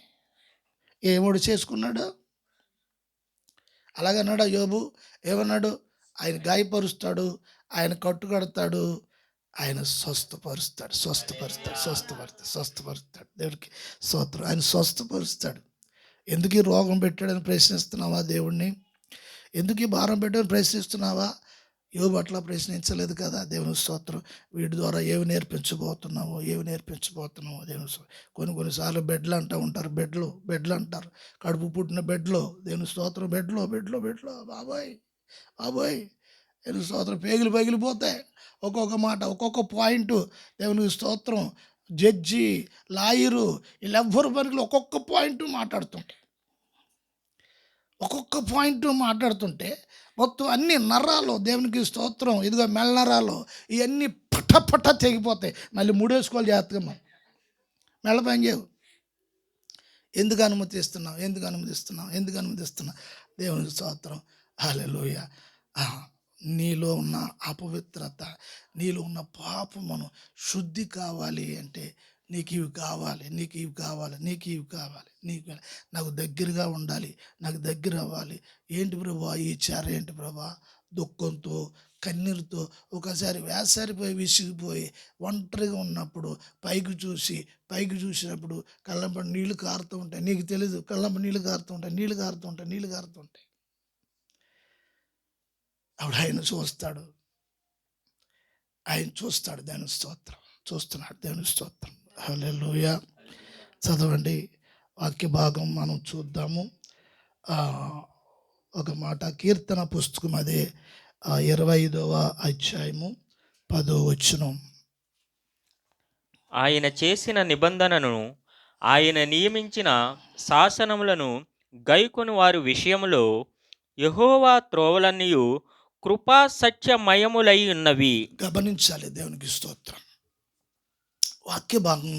ఏమోడి చేసుకున్నాడు? అలాగన్నాడు యోబు. ఏమన్నాడు? ఆయన గాయపరుస్తాడు, ఆయన కట్టుకడతాడు, ఆయన స్వస్థపరుస్తాడు. దేవుడికి స్తోత్రం. ఆయన స్వస్థపరుస్తాడు. ఎందుకు ఈ రోగం పెట్టాడని ప్రశ్నిస్తున్నావా దేవుణ్ణి? ఎందుకు ఈ భారం పెట్టాడని ప్రశ్నిస్తున్నావా? యోబు అట్లా ప్రశ్నించలేదు కదా. దేవుని స్తోత్రం. వీటి ద్వారా ఏమి నేర్పించబోతున్నావో దేవుని కొన్నిసార్లు బెడ్లు అంటూ ఉంటారు. బెడ్లు అంటారు. కడుపు పుట్టిన బెడ్లో, దేవుని స్తోత్రం, బెడ్లో బాబోయ్ దేవుని స్తోత్రం, పగిలిపోతాయి. ఒక్కొక్క మాట, ఒక్కొక్క పాయింట్. దేవుని స్తోత్రం. జడ్జి, లాయరు, వీళ్ళెవ్వరు పనికి ఒక్కొక్క పాయింట్ మాట్లాడుతుంటే మొత్తం అన్ని నరాలు, దేవునికి స్తోత్రం, ఇదిగో మెల్లనరాలు ఇవన్నీ పట తెగిపోతాయి. మళ్ళీ ముడేసుకోవాలి జాగ్రత్తగా. మనం మెల్ల పని చేయవు. ఎందుకు అనుమతిస్తున్నావు? దేవునికి స్తోత్రం. హల్లెలూయా. నీలో ఉన్న అపవిత్రత, నీలో ఉన్న పాపమును శుద్ధి కావాలి అంటే నీకు ఇవి కావాలి. నాకు దగ్గరగా ఉండాలి, నాకు దగ్గర అవ్వాలి. ఏంటి ప్రభా ఈ చెర? ఏంటి ప్రభా? దుఃఖంతో, కన్నీరుతో, ఒకసారి వేసారిపోయి విసిగిపోయి ఒంటరిగా ఉన్నప్పుడు పైకి చూసినప్పుడు కళ్ళంపడి నీళ్లు కారుతూ ఉంటాయి. నీకు తెలీదు, కళ్ళంపడి నీళ్లు కారుతూ ఉంటాయి. అప్పుడు ఆయన చూస్తాడు. దేవుని స్తోత్రం. చూస్తున్నాడు. దేవుని స్తోత్రం. హల్లెలూయా. చదవండి వాక్య భాగం మనం చూద్దాము. ఒక మాట, కీర్తన పుస్తకం, అదే 25వ అధ్యాయము 10వ వచనం. ఆయన చేసిన నిబంధనను, ఆయన నియమించిన శాసనములను గైకొని వారి విషయములో యెహోవా త్రోవలన్నీయు కృపా సత్యమయములై ఉన్నవి. గమనించాలి. దేవునికి స్తోత్రం. వాక్య భాగం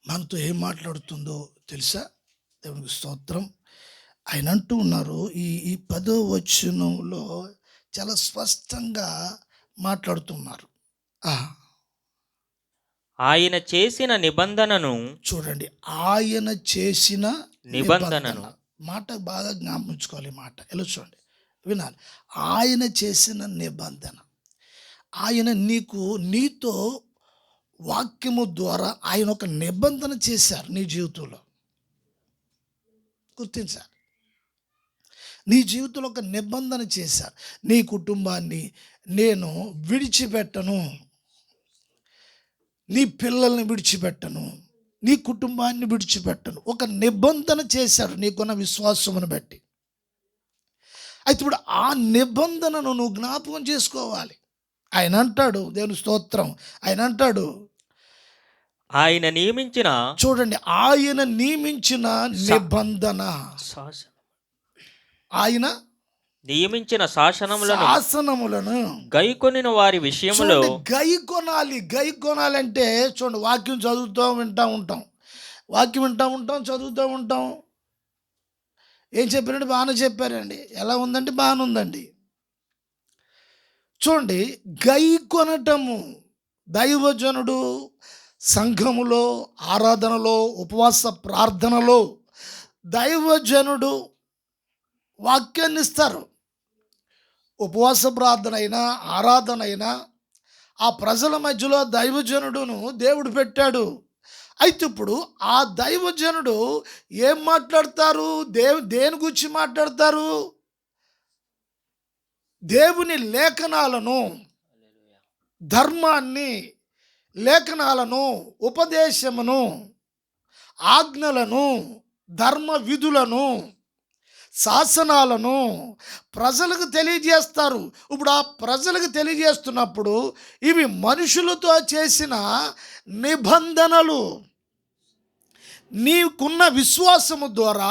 మనతో ఏం మాట్లాడుతుందో తెలుసా? దేవునికి స్తోత్రం. ఆయన అంటూ ఉన్నారు, ఈ 10వ వచనంలో చాలా స్పష్టంగా మాట్లాడుతున్నారు. ఆయన చేసిన నిబంధనను చూడండి. ఆయన చేసిన నిబంధనను. మాట బాగా జ్ఞాపించుకోవాలి. మాట ఎలా చూడండి, వినాలి. ఆయన చేసిన నిబంధన. ఆయన నీతో వాక్యము ద్వారా ఆయన ఒక నిబంధన చేశారు నీ జీవితంలో. గుర్తించాలి, నీ జీవితంలో ఒక నిబంధన చేశారు. నీ కుటుంబాన్ని నేను విడిచిపెట్టను, నీ పిల్లల్ని విడిచిపెట్టను, నీ కుటుంబాన్ని విడిచిపెట్టను. ఒక నిబంధన చేశారు నీకున్న విశ్వాసమును బట్టి. అయితే ఇప్పుడు ఆ నిబంధనను నువ్వు జ్ఞాపకం చేసుకోవాలి. ఆయన అంటాడు, దేవుని స్తోత్రం, ఆయన అంటాడు, ఆయన నియమించిన చూడండి, ఆయన నియమించిన నిబంధన, ఆయన నియమించిన శాసనములను గైకొనిన వారి విషయములో గైకొనాలంటే చూడండి, వాక్యం వింటూ ఉంటాం, చదువుతూ ఉంటాం. ఏం చెప్పారంటే బాగానే చెప్పారండి. ఎలా ఉందంటే బాగానే ఉందండి. చూడండి, గైకొనటము, దైవజనుడు సంఘములో, ఆరాధనలో, ఉపవాస ప్రార్థనలో దైవజనుడు వాక్యాన్ని ఇస్తారు. ఉపవాస ప్రార్థన అయినా, ఆరాధన అయినా ఆ ప్రజల మధ్యలో దైవజనుడును దేవుడు పెట్టాడు. అయితే ఇప్పుడు ఆ దైవజనుడు ఏం మాట్లాడతారు? దేని గురించి మాట్లాడతారు? దేవుని లేఖనాలను, ధర్మాన్ని, లేఖనాలను, ఉపదేశమును, ఆజ్ఞలను, ధర్మ విధులను, శాసనాలను ప్రజలకు తెలియజేస్తారు. ఇప్పుడు ఆ ప్రజలకు తెలియజేస్తున్నప్పుడు ఇవి మనుషులతో చేసిన నిబంధనలు. నీకున్న విశ్వాసము ద్వారా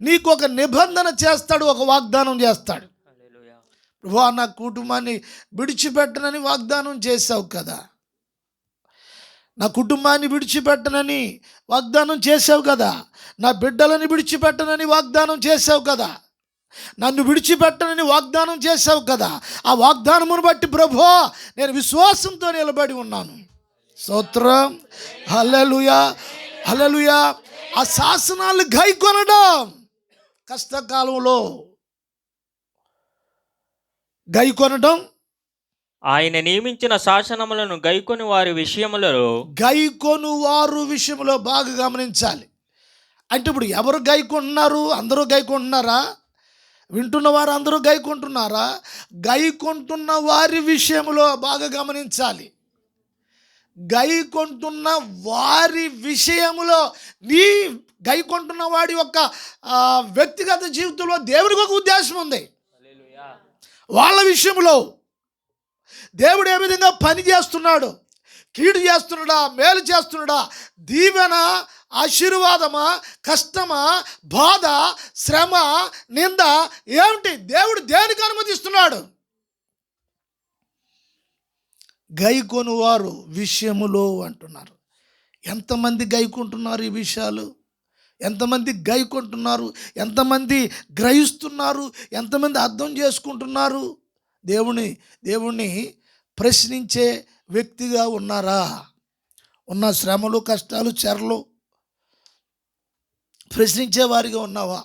నీకు ఒక నిబంధన చేస్తాడు, ఒక వాగ్దానం చేస్తాడు. ప్రభువా, నా కుటుంబాన్ని విడిచిపెట్టనని వాగ్దానం చేశావు కదా, నా కుటుంబాన్ని విడిచిపెట్టనని వాగ్దానం చేసావు కదా, నా బిడ్డలని విడిచిపెట్టనని వాగ్దానం చేసావు కదా, నన్ను విడిచిపెట్టనని వాగ్దానం చేసావు కదా. ఆ వాగ్దానమును బట్టి ప్రభువా నేను విశ్వాసంతో నిలబడి ఉన్నాను. స్తోత్రం, హల్లెలూయా, హల్లెలూయా. ఆ శాసనాలు గైకొనడం, కష్టకాలంలో గైకొనడం, ఆయన నియమించిన శాసనములను గైకొని వారి విషయములో బాగా గమనించాలి. అంటే ఇప్పుడు ఎవరు గైకుంటున్నారు? అందరూ గైకుంటున్నారా? వింటున్న వారు అందరూ గైకుంటున్నారా? గైకుంటున్న వారి విషయంలో బాగా గమనించాలి. గైకుంటున్న వారి విషయంలో, నీ గైకుంటున్న వాడి యొక్క వ్యక్తిగత జీవితంలో దేవుడికి ఒక ఉద్దేశం ఉంది. వాళ్ళ విషయంలో దేవుడు ఏ విధంగా పని చేస్తున్నాడు, కీడు చేస్తున్నాడా, మేలు చేస్తున్నాడా, దీవెన, ఆశీర్వాదమా, కష్టమా, బాధ, శ్రమ, నింద ఏమిటి, దేవుడు దేనికి అనుమతిస్తున్నాడు? గైకొనువారు విషయములో అంటున్నారు. ఎంతమంది గైకుంటున్నారు ఈ విషయాలు? ఎంతమంది గైకుంటున్నారు? ఎంతమంది గ్రహిస్తున్నారు? ఎంతమంది అర్థం చేసుకుంటున్నారు? దేవుణ్ణి ప్రశ్నించే వ్యక్తిగా ఉన్నారా? ఉన్న శ్రమలు, కష్టాలు, చెరలు ప్రశ్నించే వారిగా ఉన్నావా?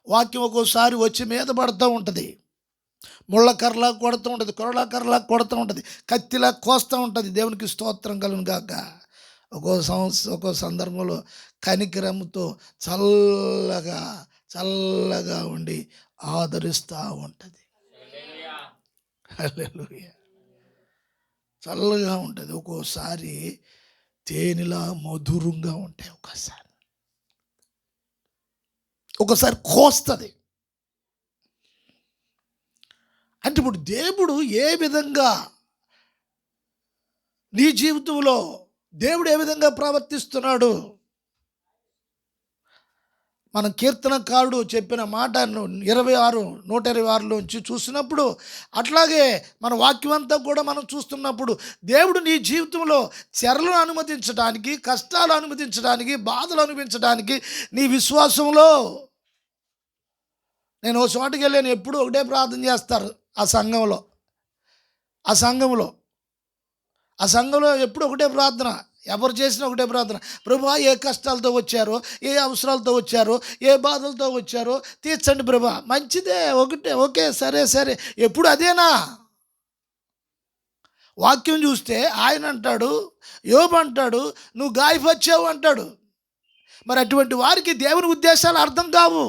వాక్యం ఒక్కోసారి వచ్చి మీద పడుతూ ఉంటుంది, ముళ్ళ కర్రలా కొడుతూ ఉంటుంది, కొరలా కర్రలా కొడుతూ ఉంటుంది, కత్తిలా కోస్తూ ఉంటుంది. దేవునికి స్తోత్రం కలుగును గాక. ఒక్కో సందర్భంలో కనికరముతో చల్లగా ఉండి ఆదరిస్తూ ఉంటుంది. హల్లెలూయా. చల్లగా ఉంటుంది. ఒక్కోసారి తేనెలా మధురంగా ఉంటాయి, ఒక్కోసారి కోస్తుంది. అంటే ఇప్పుడు దేవుడు ఏ విధంగా నీ జీవితంలో దేవుడు ఏ విధంగా ప్రవర్తిస్తున్నాడు? మనం కీర్తనకారుడు చెప్పిన మాట 126 చూసినప్పుడు, అట్లాగే మన వాక్యం అంతా కూడా మనం చూస్తున్నప్పుడు, దేవుడు నీ జీవితంలో చెరలను అనుమతించడానికి, కష్టాలు అనుమతించడానికి, బాధలు అనుభవించడానికి, నీ విశ్వాసంలో, నేను ఓ చోటుకి వెళ్ళాను, ఎప్పుడు ఒకటే ప్రార్థన చేస్తారు ఆ సంఘంలో ఎప్పుడు ఒకటే ప్రార్థన, ఎవరు చేసినా ఒకటే ప్రార్థన. ప్రభువా, ఏ కష్టాలతో వచ్చారో, ఏ అవసరాలతో వచ్చారో, ఏ బాధలతో వచ్చారో తీర్చండి ప్రభువా. మంచిదే, ఓకే, సరే. ఎప్పుడు అదేనా? వాక్యం చూస్తే ఆయన అంటాడు, యోబు అంటాడు, నువ్వు గాయపరిచావు అంటాడు. మరి అటువంటి వారికి దేవుని ఉద్దేశాలు అర్థం కావు.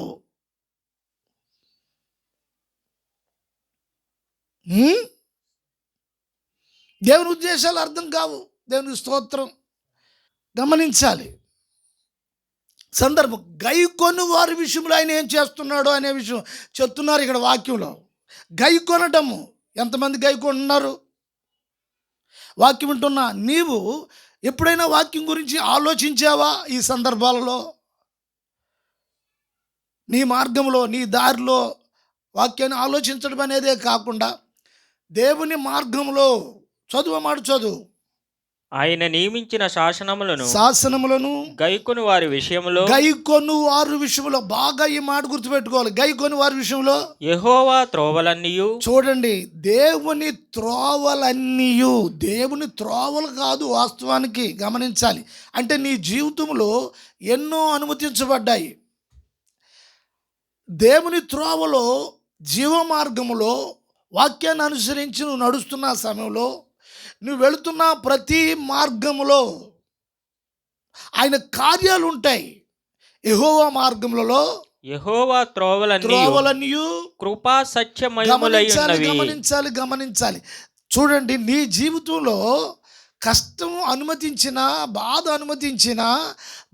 దేవుని ఉద్దేశాలు అర్థం కావు. దేవునికి స్తోత్రం. గమనించాలి సందర్భం. గైకొను వారి విషయంలో ఆయన ఏం చేస్తున్నాడో అనే విషయం చెప్తున్నారు ఇక్కడ వాక్యంలో. గైకొనటము, ఎంతమంది గైకొన్నారు? వాక్యం వింటున్నా నీవు ఎప్పుడైనా వాక్యం గురించి ఆలోచించావా? ఈ సందర్భాలలో నీ మార్గంలో, నీ దారిలో వాక్యాన్ని ఆలోచించడం అనేదే కాకుండా దేవుని మార్గంలో చదువు ఆయన నియమించిన శాసనములను గైకొని వారి విషయంలో బాగా ఈ మాట గుర్తుపెట్టుకోవాలి. గైకొని వారి విషయంలో యెహోవా త్రోవలన్నీయు. చూడండి, దేవుని త్రోవలన్నీయు. దేవుని త్రోవలు కాదు వాస్తవానికి, గమనించాలి. అంటే నీ జీవితంలో ఎన్నో అనుమతించబడ్డాయి. దేవుని త్రోవలో, జీవ మార్గములో వాక్యాన్ని అనుసరించి నువ్వు నడుస్తున్న సమయంలో, నువ్వు వెళుతున్న ప్రతి మార్గములో ఆయన కార్యాలు ఉంటాయి. యెహోవా మార్గములలో యెహోవా త్రోవలన్నీయు కృపా సత్యమయములై ఉన్నవి. గమనించాలి. చూడండి, నీ జీవితంలో కష్టం అనుమతించిన, బాధ అనుమతించిన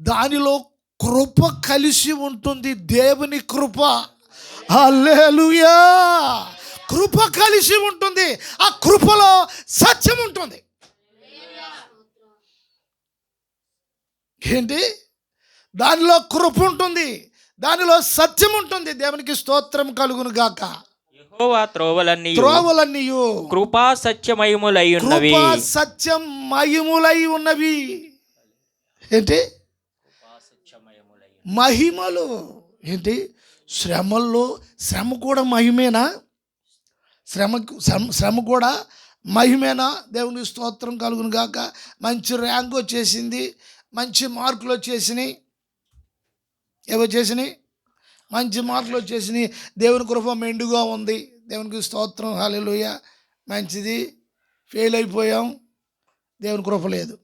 దానిలో కృప కలిసి ఉంటుంది. దేవుని కృప. హల్లెలూయా. కృప కలిసి ఉంటుంది. ఆ కృపలో సత్యం ఉంటుంది. ఏంటి? దానిలో కృప ఉంటుంది, దానిలో సత్యం ఉంటుంది. దేవునికి స్తోత్రం కలుగును గాక. యెహోవా త్రోవలన్నీయు కృపా సత్యమయములై ఉన్నవి. ఏంటి? మహిమలు. ఏంటి? శ్రమల్లో, శ్రమ కూడా మహిమేనా? శ్రమ కూడా మహిమేనా? దేవునికి స్తోత్రం కలుగును గాక. మంచి ర్యాంక్ వచ్చేసింది, మంచి మార్కులు వచ్చేసినాయి. మంచి మార్కులు వచ్చేసినాయి. దేవుని కృప మెండుగా ఉంది. దేవునికి స్తోత్రం. హల్లెలూయా. మంచిది. ఫెయిల్ అయిపోయాం, దేవుని కృప లేదు.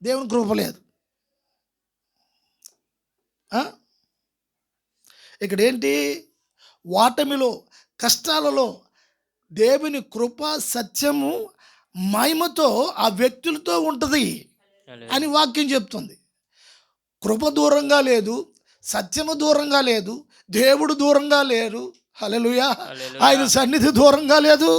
దేవుని కృప లేదు. ఇక్కడ ఏంటి? వాటమిలో, కష్టాలలో దేవుని కృప, సత్యము, మహిమతో ఆ వ్యక్తులతో ఉంటుంది అని వాక్యం చెప్తుంది. కృప దూరంగా లేదు, సత్యము దూరంగా లేదు, దేవుడు దూరంగా లేరు. హల్లెలూయా. ఆయన సన్నిధి దూరంగా లేదు.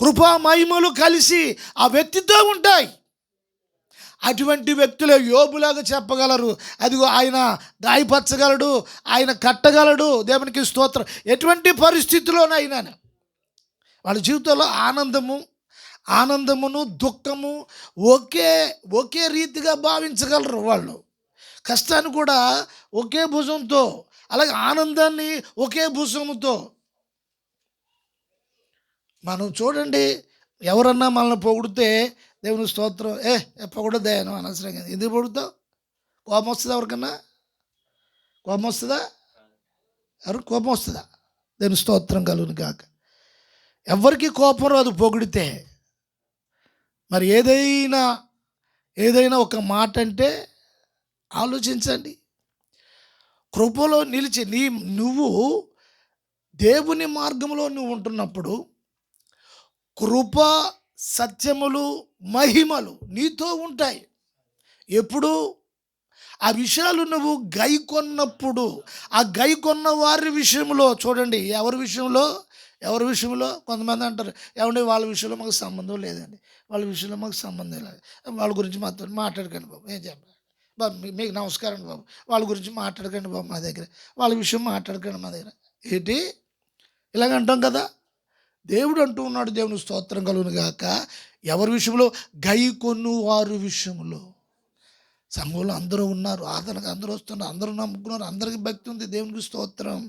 కృపా మహిమలు కలిసి ఆ వ్యక్తితో ఉంటాయి. అటువంటి వ్యక్తులే యోబులాగా చెప్పగలరు, అదిగో ఆయన గాయపరచగలడు, ఆయన కట్టగలడు. దేవునికి స్తోత్రం. ఎటువంటి పరిస్థితుల్లోనైనా వాళ్ళ జీవితంలో ఆనందమును దుఃఖము ఒకే రీతిగా భావించగలరు. వాళ్ళు కష్టాన్ని కూడా ఒకే భుజంతో, అలాగే ఆనందాన్ని ఒకే భుజంతో. మనం చూడండి, ఎవరన్నా మనల్ని పొగిడితే దేవుని స్తోత్రం, పొగడదే అనవసరంగా. ఎందుకు పొగుడుతావు? కోపం వస్తుందా? ఎవరికన్నా కోపం వస్తుందా? కోపం వస్తుందా? దేవుని స్తోత్రం కలుగును గాక. ఎవరికి కోపం రాదు పొగిడితే. మరి ఏదైనా ఒక మాట అంటే ఆలోచించండి. కృపలో నిలిచి నువ్వు దేవుని మార్గంలో నువ్వు ఉంటున్నప్పుడు కృప, సత్యములు, మహిమలు నీతో ఉంటాయి. ఎప్పుడు? ఆ విషయాలు నువ్వు గైకొన్నప్పుడు. ఆ గైకొన్న వారి విషయంలో చూడండి. ఎవరి విషయంలో? కొంతమంది అంటారు, ఏమంటే వాళ్ళ విషయంలో మాకు సంబంధం లేదండి, వాళ్ళ విషయంలో మాకు సంబంధం లేదు, వాళ్ళ గురించి మాతో మాట్లాడకండి బాబు. ఏం చెప్పాలి బాబు, మీకు నమస్కారం బాబు, వాళ్ళ గురించి మాట్లాడకండి బాబు మా దగ్గర, వాళ్ళ విషయం మాట్లాడకండి మా దగ్గర. ఏంటి ఇలాగ అంటాం కదా? దేవుడు అంటూ ఉన్నాడు, దేవుని స్తోత్రం కలుగును గాక, ఎవరి విషయంలో? గైకొను వారి విషయంలో. సంఘంలో అందరూ ఉన్నారు, ఆదరణకు అందరూ వస్తున్నారు, అందరూ నమ్ముకున్నారు, అందరికీ భక్తి ఉంది. దేవునికి స్తోత్రం.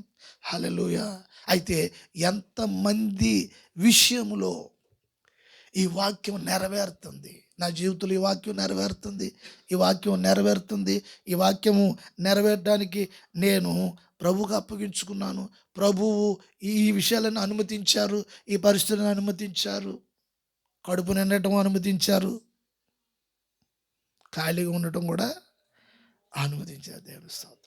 హల్లెలూయా. అయితే ఎంతమంది విషయంలో ఈ వాక్యం నెరవేరుతుంది? నా జీవితంలో ఈ వాక్యం నెరవేరుతుంది. ఈ వాక్యము నెరవేరటానికి నేను ప్రభువుకు అప్పగించుకున్నాను, ప్రభువు ఈ విషయాలను అనుమతించారు, ఈ పరిస్థితులను అనుమతించారు, కడుపు నిండటం అనుమతించారు, ఖాళీగా ఉండటం కూడా అనుమతించారు. దేవుని స్తోత్రం.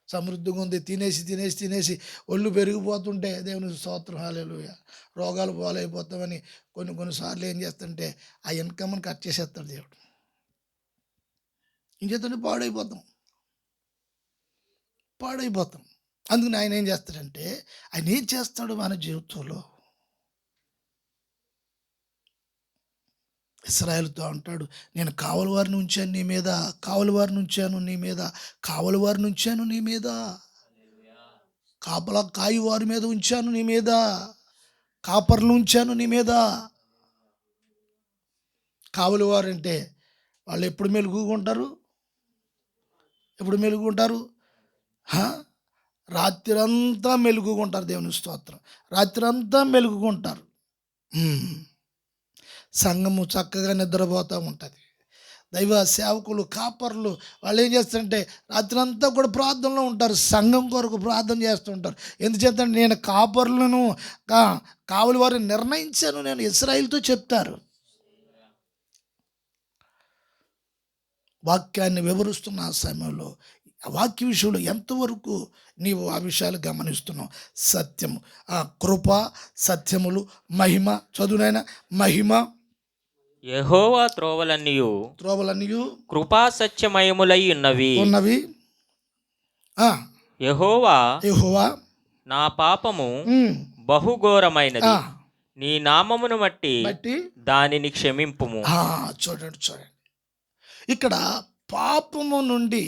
సమృద్ధిగా ఉంది, తినేసి తినేసి తినేసి ఒళ్ళు పెరిగిపోతుంటే దేవుని స్తోత్రం, హల్లెలూయా. రోగాలు పోలైపోతామని కొన్నిసార్లు ఏం చేస్తుంటే ఆ ఇన్కమ్ని కట్ చేసేస్తాడు దేవుడు. ఏం చేస్తుంటే పాడైపోతాం. అందుకని ఆయన ఏం చేస్తాడంటే, ఆయన ఏం చేస్తాడు మన జీవితంలో? ఇశ్రాయేలుతో అంటాడు, నేను కావలి వారిని ఉంచాను నీ మీద, కావలి వారిని ఉంచాను నీ మీద, కావలి వారిని ఉంచాను నీ మీద, కాపలా కాయి వారి మీద ఉంచాను నీ మీద, కాపర్లు ఉంచాను నీ మీద. కావలి వారు అంటే వాళ్ళు ఎప్పుడు మెలుగుకుంటారు? రాత్రంతా మెలుగుకుంటారు. దేవుని స్తోత్రం. రాత్రంతా మెలుగుకుంటారు. సంఘము చక్కగా నిద్రపోతూ ఉంటుంది. దైవ సేవకులు, కాపర్లు వాళ్ళు ఏం చేస్తారంటే రాత్రి అంతా కూడా ప్రార్థనలో ఉంటారు, సంఘం కొరకు ప్రార్థన చేస్తుంటారు. ఎందుచేత నేను కాపర్లను కావలి వారిని నిర్ణయించాను నేను ఇశ్రాయేలుతో చెప్తారు. వాక్యాన్ని వివరిస్తున్న ఆ సమయంలో ఆ వాక్య విషయంలో ఎంతవరకు నీవు ఆ విషయాలు గమనిస్తున్నావు? సత్యము, ఆ కృప, సత్యములు, మహిమ. చదువునైనా మహిమ, యెహోవా త్రోవలన్నీయు కృపా సత్యమయములై ఉన్నవి. యెహోవా నా పాపము బహుఘోరమైనది, నీ నామమును బట్టి దానిని క్షమింపుము. చూడండి, ఇక్కడ పాపము నుండి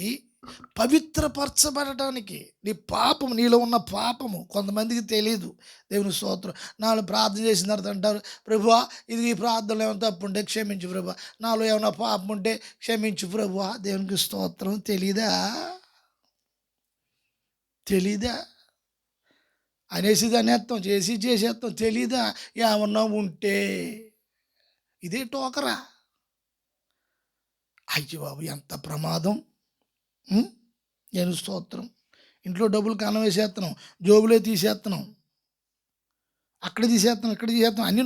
పవిత్రపరచబడటానికి, నీ పాపము, నీలో ఉన్న పాపము కొంతమందికి తెలియదు. దేవుని స్తోత్రం. నాలో ప్రార్థన చేసిన తర్వాత అంటారు, ప్రభువా ఇది ఈ ప్రార్థనలో ఏమైనా తప్పు ఉంటే క్షమించు ప్రభువా, నాలో ఏమైనా పాపం ఉంటే క్షమించు ప్రభువా. దేవునికి స్తోత్రం. తెలీదా అనేసి దాన్ని ఎత్తాం, చేసేస్తాం. తెలీదా ఏమన్నా ఉంటే? ఇదే టోకరా. అయ్యో బాబు, ఎంత ప్రమాదం. నేను స్తోత్రం. ఇంట్లో డబ్బులు కన్నం వేసేస్తున్నాం, జోబులే తీసేస్తున్నాం, అక్కడ తీసేస్తున్నాం, ఇక్కడ తీసేస్తున్నాం, అన్నీ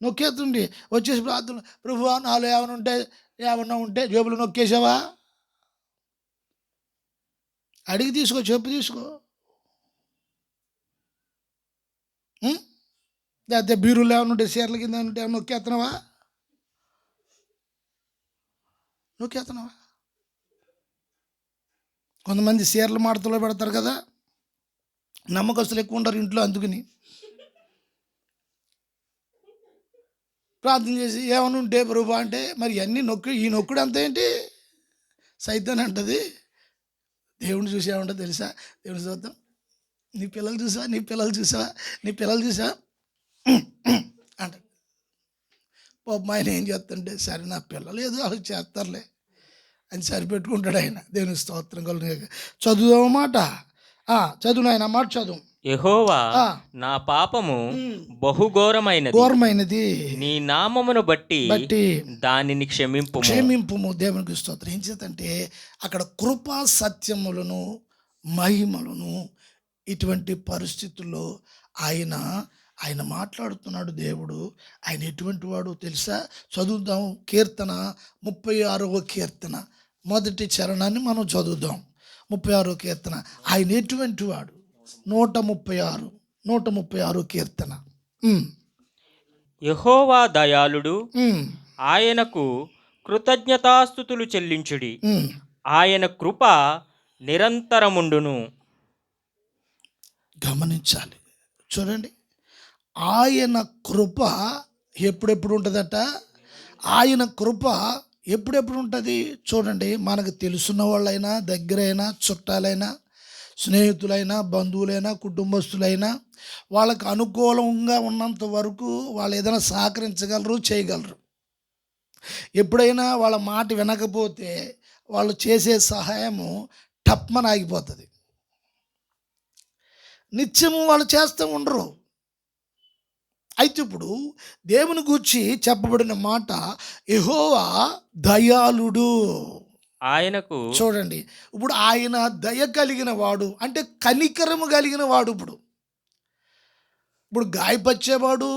నొక్కేస్తుండి వచ్చేసి ప్రార్థన, ప్రభువా నాలో ఏమన్నా ఉంటే జోబులు నొక్కేసావా? అడిగి తీసుకో, చెప్పు తీసుకో. లేకపోతే బీరులు ఏమైనా ఉంటే, చీరల కింద ఉంటే ఏమైనా నొక్కేస్తున్నావా? కొంతమంది చీరల మాటలో పెడతారు కదా, నమ్మకస్తులు ఎక్కువ ఉంటారు ఇంట్లో. అందుకని ప్రార్థన చేసి ఏమైనా ఉంటే ప్రభువా అంటే, మరి అన్నీ ఈ నొక్కుడు అంత ఏంటి? సైతాన్ అంటది. దేవుని చూసి ఏమంటో తెలుసా? దేవుని చూద్దాం, నీ పిల్లలు చూసా అంట. పాపం ఆయన ఏం చేస్తుంటే, సరే నా పిల్లలు ఏదో వాళ్ళు చేస్తారులే అని సరిపెట్టుకుంటాడు ఆయన. దేవుని స్తోత్రం కలుగును. చదువు మాట, చదువు ఆయన మాట చదువు. యెహోవా నా పాపము బహుఘోరమైనది, నీ నామమును బట్టి దానిని క్షమింపుము. దేవునికి స్తోత్రం. ఏం చేతంటే అక్కడ కృపా సత్యములను, మహిమలను, ఇటువంటి పరిస్థితుల్లో ఆయన మాట్లాడుతున్నాడు. దేవుడు ఆయన ఎటువంటి వాడు తెలుసా? చదువుదాం. కీర్తన 36వ కీర్తన మొదటి చరణాన్ని మనం చదువుదాం. 36వ కీర్తన. ఆయన ఎటువంటి వాడు? 136 కీర్తన. యెహోవా దయాళుడు, ఆయనకు కృతజ్ఞతాస్తుతులు చెల్లించుడి, ఆయన కృప నిరంతరముండును. గమనించాలి, చూడండి. ఆయన కృప ఎప్పుడెప్పుడు ఉంటుందట? ఆయన కృప ఎప్పుడెప్పుడు ఉంటుంది? చూడండి, మనకు తెలుసున్న వాళ్ళైనా, దగ్గరైనా, చుట్టాలైనా, స్నేహితులైనా, బంధువులైనా, కుటుంబస్తులైనా, వాళ్ళకు అనుకూలంగా ఉన్నంత వరకు వాళ్ళు ఏదైనా సహకరించగలరు, చేయగలరు. ఎప్పుడైనా వాళ్ళ మాట వినకపోతే వాళ్ళు చేసే సహాయము టప్మని ఆగిపోతుంది. నిత్యము వాళ్ళు చేస్తూ ఉండరు. అయితే ఇప్పుడు దేవుని గూర్చి చెప్పబడిన మాట, యెహోవా దయాళుడు, ఆయనకు చూడండి, ఇప్పుడు ఆయన దయ కలిగిన వాడు అంటే కనికరము కలిగిన వాడు. ఇప్పుడు గాయపరిచేవాడు,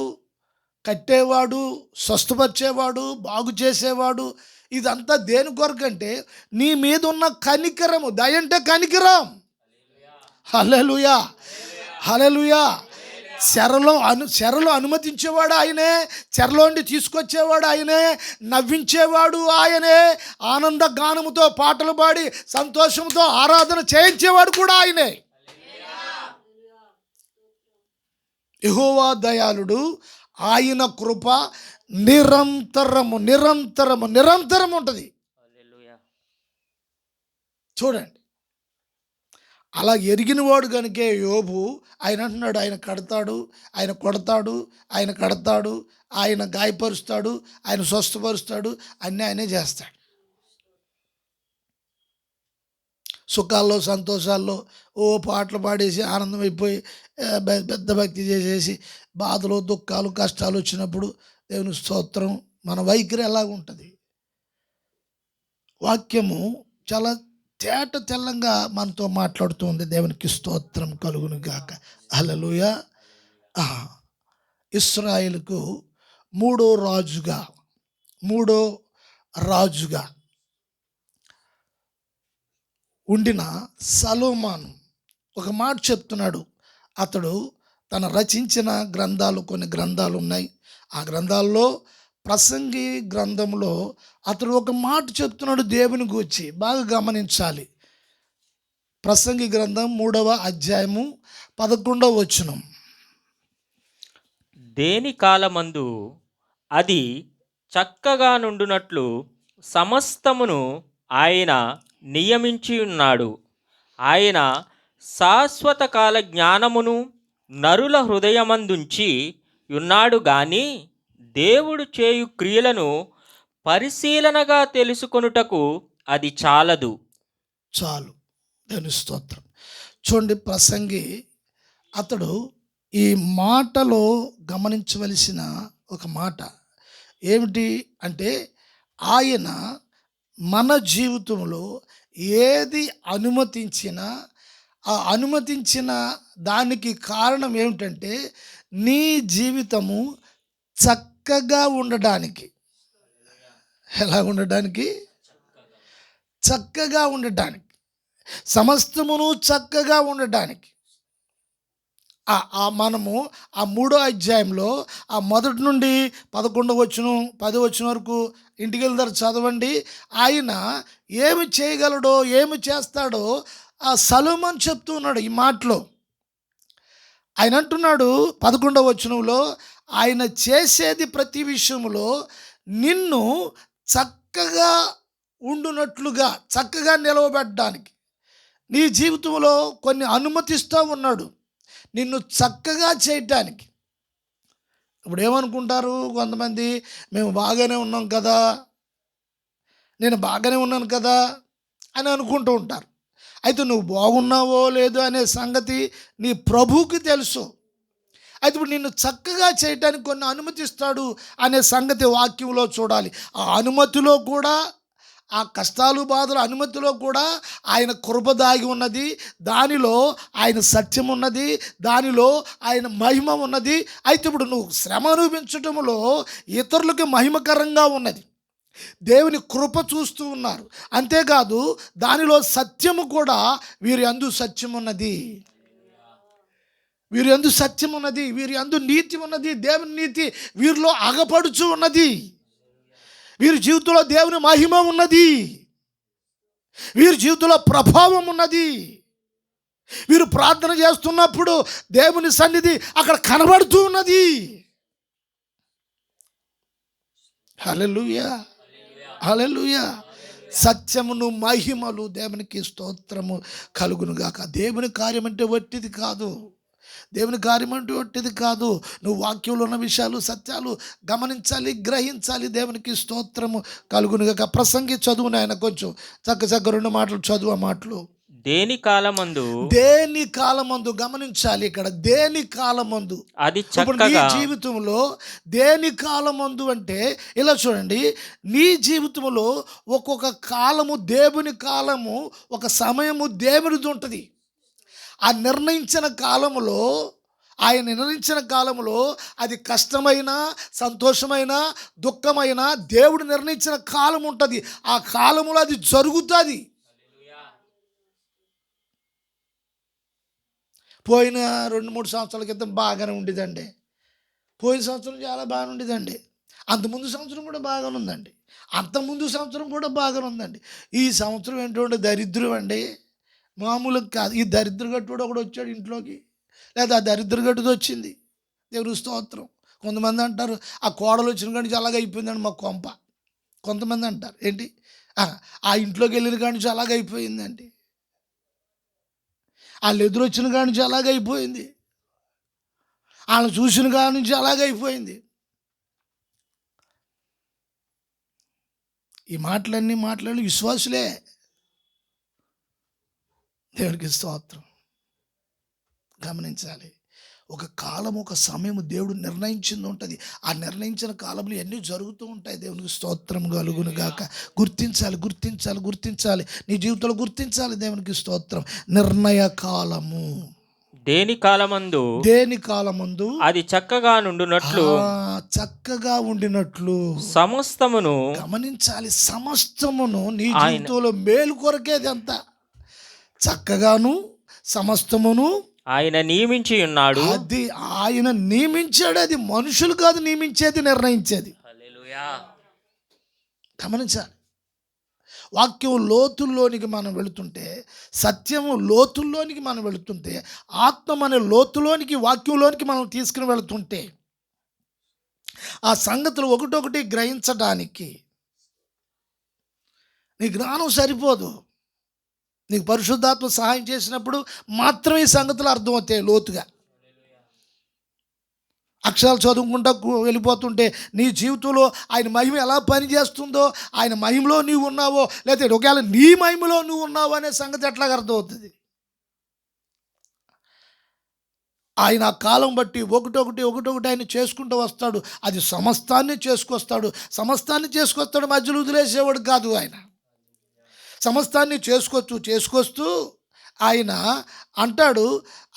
కట్టేవాడు, స్వస్థపరిచేవాడు, బాగు చేసేవాడు, ఇదంతా దేని కొరకంటే నీ మీద ఉన్న కనికరము. దయ అంటే కనికరం. హల్లెలూయా, హల్లెలూయా. చెరలో అనుమతించేవాడు ఆయనే, చెరలోండి తీసుకొచ్చేవాడు ఆయనే, నవ్వించేవాడు ఆయనే, ఆనంద గానముతో పాటలు పాడి సంతోషంతో ఆరాధన చేయించేవాడు కూడా ఆయనే. యెహోవా దయాళుడు, ఆయన కృప నిరంతరము నిరంతరము నిరంతరం ఉంటుంది. హల్లెలూయా. చూడండి, అలా ఎరిగినవాడు కనుకే యోబు ఆయన అంటున్నాడు, ఆయన కడతాడు, ఆయన కొడతాడు, ఆయన కడతాడు, ఆయన గాయపరుస్తాడు, ఆయన స్వస్థపరుస్తాడు, అన్నీ ఆయనే చేస్తాడు. సుఖాల్లో సంతోషాల్లో పాటలు పాడేసి ఆనందం అయిపోయి పెద్ద భక్తి చేసేసి బాధలు దుఃఖాలు కష్టాలు వచ్చినప్పుడు దేవుని స్తోత్రం. మన వైఖరి ఎలాగుంటుంది? వాక్యము చాలా తేట తెల్లంగా మనతో మాట్లాడుతూ ఉంది. దేవునికి స్తోత్రం కలుగును గాక. హల్లెలూయా. ఇశ్రాయేలుకు మూడో రాజుగా ఉండిన సలోమాను ఒక మాట చెప్తున్నాడు. అతడు తన రచించిన కొన్ని గ్రంథాలు ఉన్నాయి. ఆ గ్రంథాల్లో ప్రసంగి గ్రంథంలో అతడు ఒక మాట చెప్తున్నాడు దేవుని గూర్చి. బాగా గమనించాలి. ప్రసంగి గ్రంథం 3వ అధ్యాయము 11వ వచనం. దేని కాలమందు అది చక్కగా నుండునట్లు సమస్తమును ఆయన నియమించి ఉన్నాడు. ఆయన శాశ్వత కాల జ్ఞానమును నరుల హృదయమందుంచి ఉన్నాడు గాని దేవుడు చేయు క్రియలను పరిశీలనగా తెలుసుకొనుటకు అది చాలదు. చాలు. దేవుని స్తోత్రం. చూడండి, ప్రసంగి అతడు ఈ మాటలో గమనించవలసిన ఒక మాట ఏమిటి అంటే, ఆయన మన జీవితంలో ఏది అనుమతించినా ఆ అనుమతించిన దానికి కారణం ఏమిటంటే నీ జీవితము చక్కగా ఉండడానికి. ఎలా ఉండడానికి? చక్కగా ఉండడానికి, సమస్తమును చక్కగా ఉండడానికి. మనము ఆ 3వ అధ్యాయంలో ఆ మొదటి నుండి 11వ వచనం 10వ వచనం వరకు ఇంటికి వెళ్తారు, చదవండి. ఆయన ఏమి చేయగలడో ఏమి చేస్తాడో ఆ సొలొమోను చెప్తూ ఉన్నాడు ఈ మాటలో. ఆయన అంటున్నాడు 11వ వచనంలో, ఆయన చేసేది ప్రతి విషయంలో నిన్ను చక్కగా ఉండునట్లుగా, చక్కగా నిలవబెట్టడానికి నీ జీవితంలో కొన్ని అనుమతిస్తూ ఉన్నాడు నిన్ను చక్కగా చేయటానికి. ఇప్పుడు ఏమనుకుంటారు కొంతమంది, మేము బాగానే ఉన్నాం కదా, నేను బాగానే ఉన్నాను కదా అని అనుకుంటూ ఉంటారు. అయితే నువ్వు బాగున్నావో లేదో అనే సంగతి నీ ప్రభువుకి తెలుసు. అయితే ఇప్పుడు నిన్ను చక్కగా చేయటానికి కొన్ని అనుమతిస్తాడు అనే సంగతి వాక్యంలో చూడాలి. ఆ అనుమతిలో కూడా, ఆ కష్టాలు బాధల అనుమతిలో కూడా ఆయన కృప దాగి ఉన్నది, దానిలో ఆయన సత్యం ఉన్నది, దానిలో ఆయన మహిమ ఉన్నది. అయితే ఇప్పుడు నువ్వు శ్రమ అనుభవించటంలో ఇతరులకి మహిమకరంగా ఉన్నది, దేవుని కృప చూస్తూ ఉన్నారు. అంతేకాదు దానిలో సత్యము కూడా, వీరి యందు సత్యం ఉన్నది, వీరి యందు సత్యం ఉన్నది, వీరి యందు నీతి ఉన్నది, దేవుని నీతి వీరిలో అగపడుచు ఉన్నది, వీరి జీవితంలో దేవుని మహిమ ఉన్నది, వీరి జీవితంలో ప్రభావం ఉన్నది. వీరు ప్రార్థన చేస్తున్నప్పుడు దేవుని సన్నిధి అక్కడ కనబడుతూ ఉన్నది. హల్లెలూయా, హల్లెలూయా. సత్యమును మహిమలు దేవునికి స్తోత్రము కలుగునుగాక. దేవుని కార్యం అంటే వట్టిది కాదు, దేవుని కార్యం అంటే వట్టిది కాదు. నువ్వు వాక్యంలో ఉన్న విషయాలు సత్యాలు గమనించాలి, గ్రహించాలి. దేవునికి స్తోత్రము కలుగునుగాక. ప్రసంగి చదువును ఆయన కొంచెం చక్క 2 మాటలు చదువు. ఆ మాటలు దేని కాలమందు దేని కాలమందు, గమనించాలి ఇక్కడ, దేని కాలమందు. అది ఇప్పుడు నీ చక్కగా జీవితంలో దేని కాలమందు అంటే, ఇలా చూడండి, నీ జీవితంలో ఒక్కొక్క కాలము దేవుని కాలము, ఒక సమయము దేవునిది ఉంటుంది. ఆ నిర్ణయించిన కాలములో, ఆయన నిర్ణయించిన కాలములో అది కష్టమైన, సంతోషమైన, దుఃఖమైన, దేవుడు నిర్ణయించిన కాలం ఉంటుంది. ఆ కాలములో అది జరుగుతుంది. పోయిన 2-3 సంవత్సరాల క్రితం బాగానే ఉండేదండి. పోయిన సంవత్సరం చాలా బాగానే ఉండేదండి. అంతకుముందు సంవత్సరం కూడా బాగానే ఉందండి. అంతకుముందు సంవత్సరం కూడా బాగానే ఉందండి. ఈ సంవత్సరం ఏంటంటే దరిద్రం అండి, మామూలుగా కాదు. ఈ దరిద్రగట్టుడు ఒకడు వచ్చాడు ఇంట్లోకి, లేదా ఆ దరిద్రగట్టుది వచ్చింది. దేవుని స్తోత్రం. కొంతమంది అంటారు ఆ కోడలు వచ్చిన కాడి నుంచి అలాగ అయిపోయిందండి మా కొంప. కొంతమంది అంటారు ఏంటి, ఆ ఇంట్లోకి వెళ్ళిన కాడి నుంచి అలాగ అయిపోయిందండి, వాళ్ళు ఎదురొచ్చిన కాడి నుంచి అలాగైపోయింది, వాళ్ళని చూసిన కాడి నుంచి అలాగైపోయింది. ఈ మాటలన్నీ మాట్లాడి విశ్వాసులే. దేవునికి స్తోత్రం. గమనించాలి, ఒక కాలం, ఒక సమయం దేవుడు నిర్ణయించింది ఉంటుంది. ఆ నిర్ణయించిన కాలంలో ఎన్ని జరుగుతూ ఉంటాయి. దేవునికి స్తోత్రం కలుగును గాక. గుర్తించాలి, గుర్తించాలి, గుర్తించాలి. నీ జీవితంలో గుర్తించాలి. దేవునికి స్తోత్రం. నిర్ణయ కాలము దేని కాలమందు దేని కాలమందు అది చక్కగా నుండునట్లు చక్కగా ఉండినట్లు. సమస్తమును గమనించాలి, సమస్తమును నీ ఆయన- జీవితంలో మేలు కొరకేది అంతా. చక్కగాను సమస్తమును ఆయన నియమించి ఉన్నాడు. అది ఆయన నియమించాడు. అది మనుషులు కాదు నియమించేది, నిర్ణయించేది. గమనించాలి. వాక్యం లోతుల్లోనికి మనం వెళుతుంటే, సత్యము లోతుల్లోనికి మనం వెళుతుంటే, ఆత్మ అనే లోతులోనికి, వాక్యంలోనికి మనం తీసుకుని వెళుతుంటే, ఆ సంగతులు ఒకటొకటి గ్రహించడానికి నీ జ్ఞానం సరిపోదు. నీకు పరిశుద్ధాత్మ సహాయం చేసినప్పుడు మాత్రమే ఈ సంగతులు అర్థమవుతాయి లోతుగా. అక్షరాలు చదువుకుంటా వెళ్ళిపోతుంటే నీ జీవితంలో ఆయన మహిమ ఎలా పనిచేస్తుందో, ఆయన మహిమలో నీవు ఉన్నావో, లేకపోతే ఒకవేళ నీ మహిమలో నువ్వు ఉన్నావో అనే సంగతి ఎట్లాగ అర్థమవుతుంది. ఆయన ఆ కాలం బట్టి ఒకటొకటి ఆయన చేసుకుంటూ వస్తాడు. అది సమస్తాన్ని చేసుకొస్తాడు. మధ్యలో వదిలేసేవాడు కాదు ఆయన. సమస్తాన్ని చేసుకొస్తూ ఆయన అంటాడు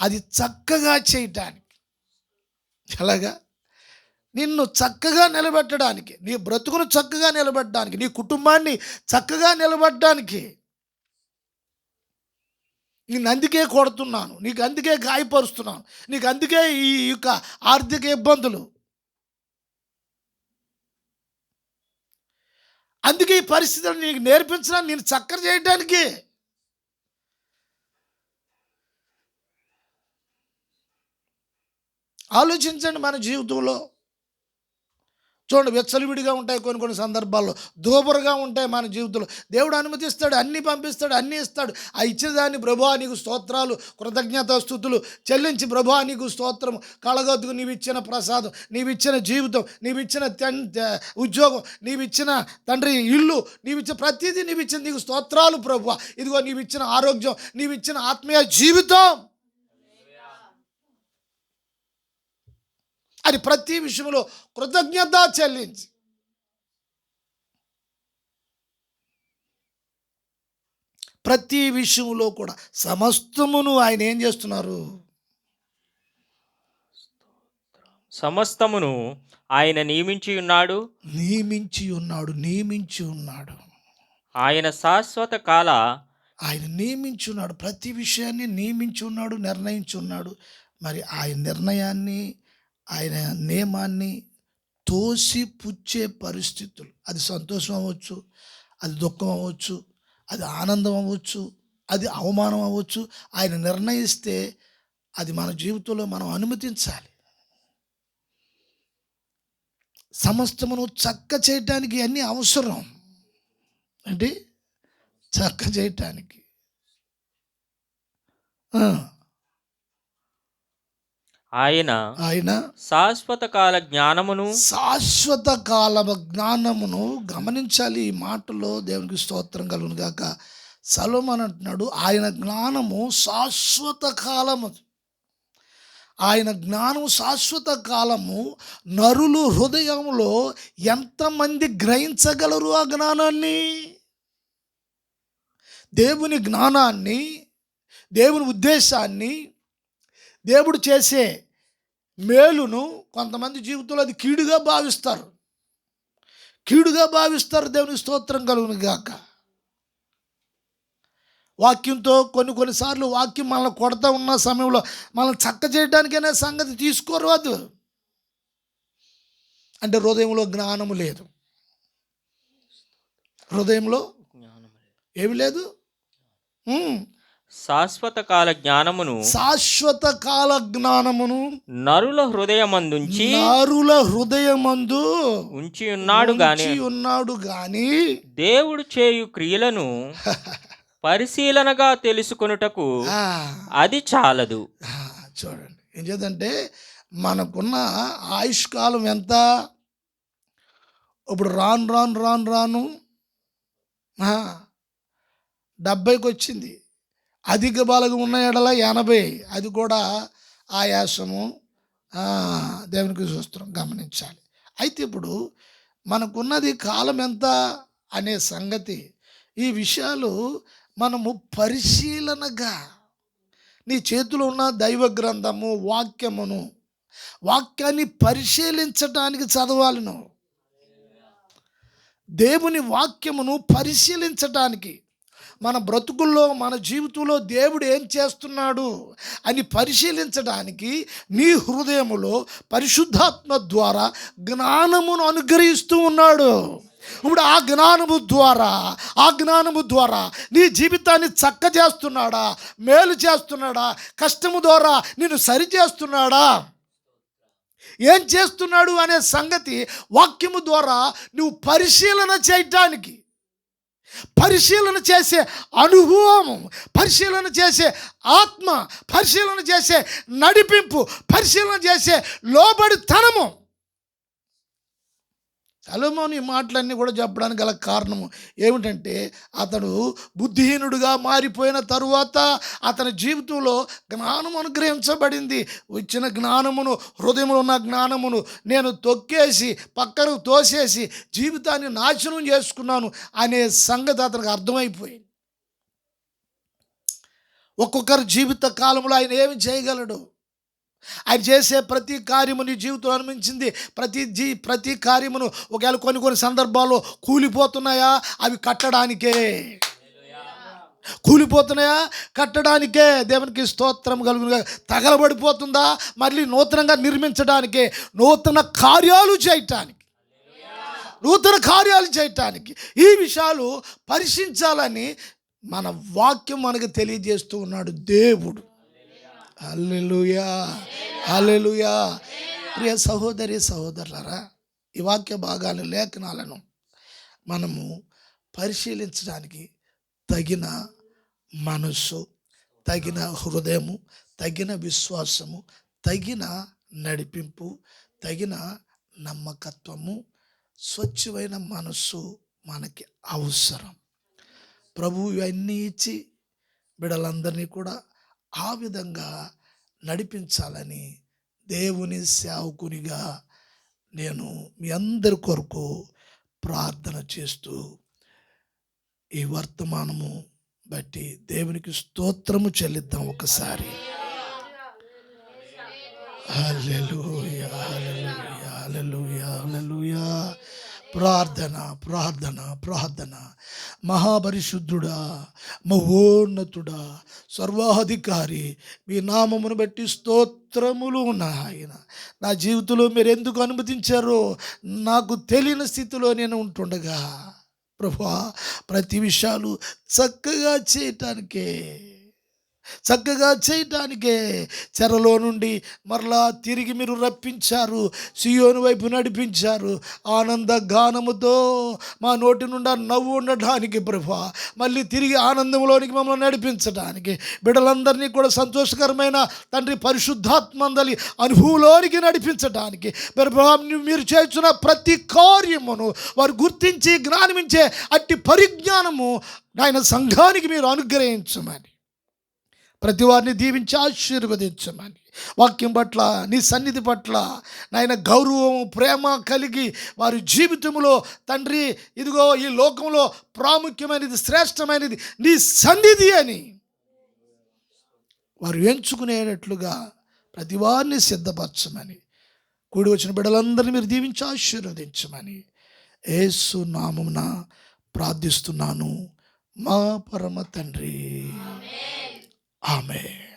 అది చక్కగా చేయటానికి. ఎలాగా? నిన్ను చక్కగా నిలబెట్టడానికి, నీ బ్రతుకును చక్కగా నిలబెట్టడానికి, నీ కుటుంబాన్ని చక్కగా నిలబెట్టడానికి. నేను అందుకే కొడుతున్నాను, నీకు అందుకే గాయపరుస్తున్నాను, నీకు అందుకే ఈ యొక్క ఆర్థిక ఇబ్బందులు, అందుకే ఈ పరిస్థితులు నీకు నేర్పించడానికి, నేను చక్కర చేయడానికి. ఆలోచించండి. మన జీవితంలో చూడండి, విచ్చలవిడిగా ఉంటాయి కొన్ని సందర్భాల్లో, దూబరుగా ఉంటాయి మన జీవితంలో. దేవుడు అనుమతిస్తాడు, అన్నీ పంపిస్తాడు, అన్నీ ఇస్తాడు. ఆ ఇచ్చిన దాన్ని ప్రభువా నీకు స్తోత్రాలు, కృతజ్ఞతాస్తుతులు చెల్లించి ప్రభువా నీకు స్తోత్రం, కళగొద్దుకు నీవిచ్చిన ప్రసాదం, నీవిచ్చిన జీవితం, నీవిచ్చిన ఉద్యోగం, నీవిచ్చిన తండ్రి ఇల్లు, నీవిచ్చిన ప్రతిదీ నీవిచ్చిన నీకు స్తోత్రాలు ప్రభువా. ఇదిగో నీవిచ్చిన ఆరోగ్యం, నీవిచ్చిన ఆత్మీయ జీవితం, అది ప్రతి విషయంలో కృతజ్ఞత చెల్లించి, ప్రతి విషయంలో కూడా సమస్తమును ఆయన ఏం చేస్తున్నారు? సమస్తమును ఆయన నియమించి ఉన్నాడు. ఆయన శాశ్వత కాల ఆయన నియమించి ఉన్నాడు. ప్రతి విషయాన్ని నియమించి ఉన్నాడు, నిర్ణయించి ఉన్నాడు. మరి ఆయన నిర్ణయాన్ని, ఆయన నియమాన్ని తోసి పుచ్చే పరిస్థితులు, అది సంతోషం అవ్వచ్చు, అది దుఃఖం అవ్వచ్చు, అది ఆనందం అవ్వచ్చు, అది అవమానం అవ్వచ్చు, ఆయన నిర్ణయిస్తే అది మన జీవితంలో మనం అనుమతించాలి. సమస్తమును చక్క చేయటానికి అన్నీ అవసరం. అంటే చక్క చేయటానికి ఆయన శాశ్వత కాల జ్ఞానమును గమనించాలి. ఈ మాటలో దేవునికి స్తోత్రం కలుగును గాక. సొలొమోను అంటున్నాడు, ఆయన జ్ఞానము శాశ్వత కాలము. ఆయన జ్ఞానం శాశ్వత కాలము. నరులు హృదయంలో ఎంతమంది గ్రహించగలరు ఆ జ్ఞానాన్ని? దేవుని జ్ఞానాన్ని, దేవుని ఉద్దేశాన్ని, దేవుడు చేసే మేలును కొంతమంది జీవితంలో అది కీడుగా భావిస్తారు. దేవునికి స్తోత్రం కలుగును గాక. వాక్యంతో కొన్నిసార్లు వాక్యం మనల్ని కొడతా ఉన్న సమయంలో మనల్ని చక్క చేయడానికైనా సంగతి తీసుకోరాదు. అంటే హృదయంలో జ్ఞానము లేదు. హృదయంలో ఏమి లేదు. శాశ్వత కాల జ్ఞానమును నరుల హృదయమందు ఉంచి ఉన్నాడు గాని దేవుడు చేయు క్రియలను పరిశీలనగా తెలుసుకొనుటకు అది చాలదు. చూడండి, ఏం చేద్దంటే మనకున్న ఆయుష్కాలం ఎంత? ఇప్పుడు రాను 70కి వచ్చింది. అధిక బలగం ఉన్న ఎడల 80. అది కూడా ఆయాసము. దేవునికి చూస్తున్నాం, గమనించాలి. అయితే ఇప్పుడు మనకున్నది కాలం ఎంత అనే సంగతి, ఈ విషయాలు మనము పరిశీలనగా, నీ చేతిలో ఉన్న దైవ గ్రంథము వాక్యాన్ని పరిశీలించటానికి చదవాలి. నువ్వు దేవుని వాక్యమును పరిశీలించటానికి, మన బ్రతుకుల్లో, మన జీవితంలో దేవుడు ఏం చేస్తున్నాడు అని పరిశీలించడానికి నీ హృదయములో పరిశుద్ధాత్మ ద్వారా జ్ఞానమును అనుగ్రహిస్తూ ఉన్నాడు. ఇప్పుడు ఆ జ్ఞానము ద్వారా నీ జీవితాన్ని చక్క చేస్తున్నాడా, మేలు చేస్తున్నాడా, కష్టము ద్వారా నిన్ను సరి చేస్తున్నాడా, ఏం చేస్తున్నాడు అనే సంగతి వాక్యము ద్వారా నువ్వు పరిశీలన చేయటానికి, పరిశీలన చేసే అనుభవము, పరిశీలన చేసే ఆత్మ, పరిశీలన చేసే నడిపింపు, పరిశీలన చేసే లోబడితనము. సొలొమోను ఈ మాటలన్నీ కూడా చెప్పడానికి గల కారణము ఏమిటంటే, అతడు బుద్ధిహీనుడుగా మారిపోయిన తరువాత అతని జీవితంలో జ్ఞానం అనుగ్రహించబడింది. వచ్చిన జ్ఞానమును, హృదయంలో ఉన్న జ్ఞానమును నేను తొక్కేసి పక్కకు తోసేసి జీవితాన్ని నాశనం చేసుకున్నాను అనే సంగతి అతనికి అర్థమైపోయింది. ఒక్కొక్కరి జీవిత కాలంలో ఆయన ఏమి చేయగలడు? ఆయన చేసే ప్రతి కార్యము నీ జీవితంలో అనిపించింది. ప్రతి కార్యమును ఒకవేళ కొన్ని సందర్భాల్లో కూలిపోతున్నాయా? అవి కట్టడానికే. దేవునికి స్తోత్రం కలుగునుగా. తగలబడిపోతుందా? మళ్ళీ నూతనంగా నిర్మించడానికే, నూతన కార్యాలు చేయటానికి ఈ విషయాలు పరిశీలించాలని మన వాక్యం మనకు తెలియజేస్తూ ఉన్నాడు దేవుడు. హల్లెలూయా. ప్రియ సహోదరి సహోదరులారా, ఈ వాక్య భాగాలు, లేఖనాలను మనము పరిశీలించడానికి తగిన మనస్సు, తగిన హృదయము, తగిన విశ్వాసము, తగిన నడిపింపు, తగిన నమ్మకత్వము, స్వచ్ఛమైన మనస్సు మనకి అవసరం. ప్రభువు ఇవన్నీ ఇచ్చి బిడ్డలందరినీ కూడా ఆ విధంగా నడిపించాలని దేవుని సేవకునిగా నేను మీ అందరి కొరకు ప్రార్థన చేస్తూ ఈ వర్తమానము బట్టి దేవునికి స్తోత్రము చెల్లిద్దాం ఒకసారి. హల్లెలూయా, హల్లెలూయా, హల్లెలూయా, హల్లెలూయా. ప్రార్థన. మహాపరిశుద్ధుడా, మహోన్నతుడా, సర్వాధికారి, మీ నామమును బట్టి స్తోత్రములు నాయన. నా జీవితంలో మీరు ఎందుకు అనుమతించారో నాకు తెలియని స్థితిలో నేను ఉంటుండగా ప్రభువా, ప్రతి విషయాలు చక్కగా చేయటానికే చక్కగా చేయటానికే చెరలో నుండి మరలా తిరిగి మీరు రప్పించారు, సియోను వైపు నడిపించారు. ఆనంద గానముతో మా నోటి నుండి నవ్వు ఉండటానికి ప్రభువా, మళ్ళీ తిరిగి ఆనందంలోనికి మమ్మల్ని నడిపించడానికి, బిడ్డలందరినీ కూడా సంతోషకరమైన తండ్రి పరిశుద్ధాత్మందలి అనుభవంలోనికి నడిపించడానికి ప్రభువా, మీరు చేస్తున్న ప్రతి కార్యమును వారు గుర్తించి జ్ఞానమించే అట్టి పరిజ్ఞానము నాయన సంఘానికి మీరు అనుగ్రహించమని, ప్రతి వారిని దీవించి ఆశీర్వదించమని, వాక్యం పట్ల నీ సన్నిధి పట్ల నాయన గౌరవం ప్రేమ కలిగి వారి జీవితంలో తండ్రి ఇదిగో ఈ లోకంలో ప్రాముఖ్యమైనది శ్రేష్టమైనది నీ సన్నిధి అని వారు ఎంచుకునేటట్లుగా ప్రతి వారిని సిద్ధపరచమని, కూడి వచ్చిన బిడ్డలందరినీ మీరు దీవించి ఆశీర్వదించమని యేసు నామమున ప్రార్థిస్తున్నాను మా పరమ తండ్రి. ఆమేన్.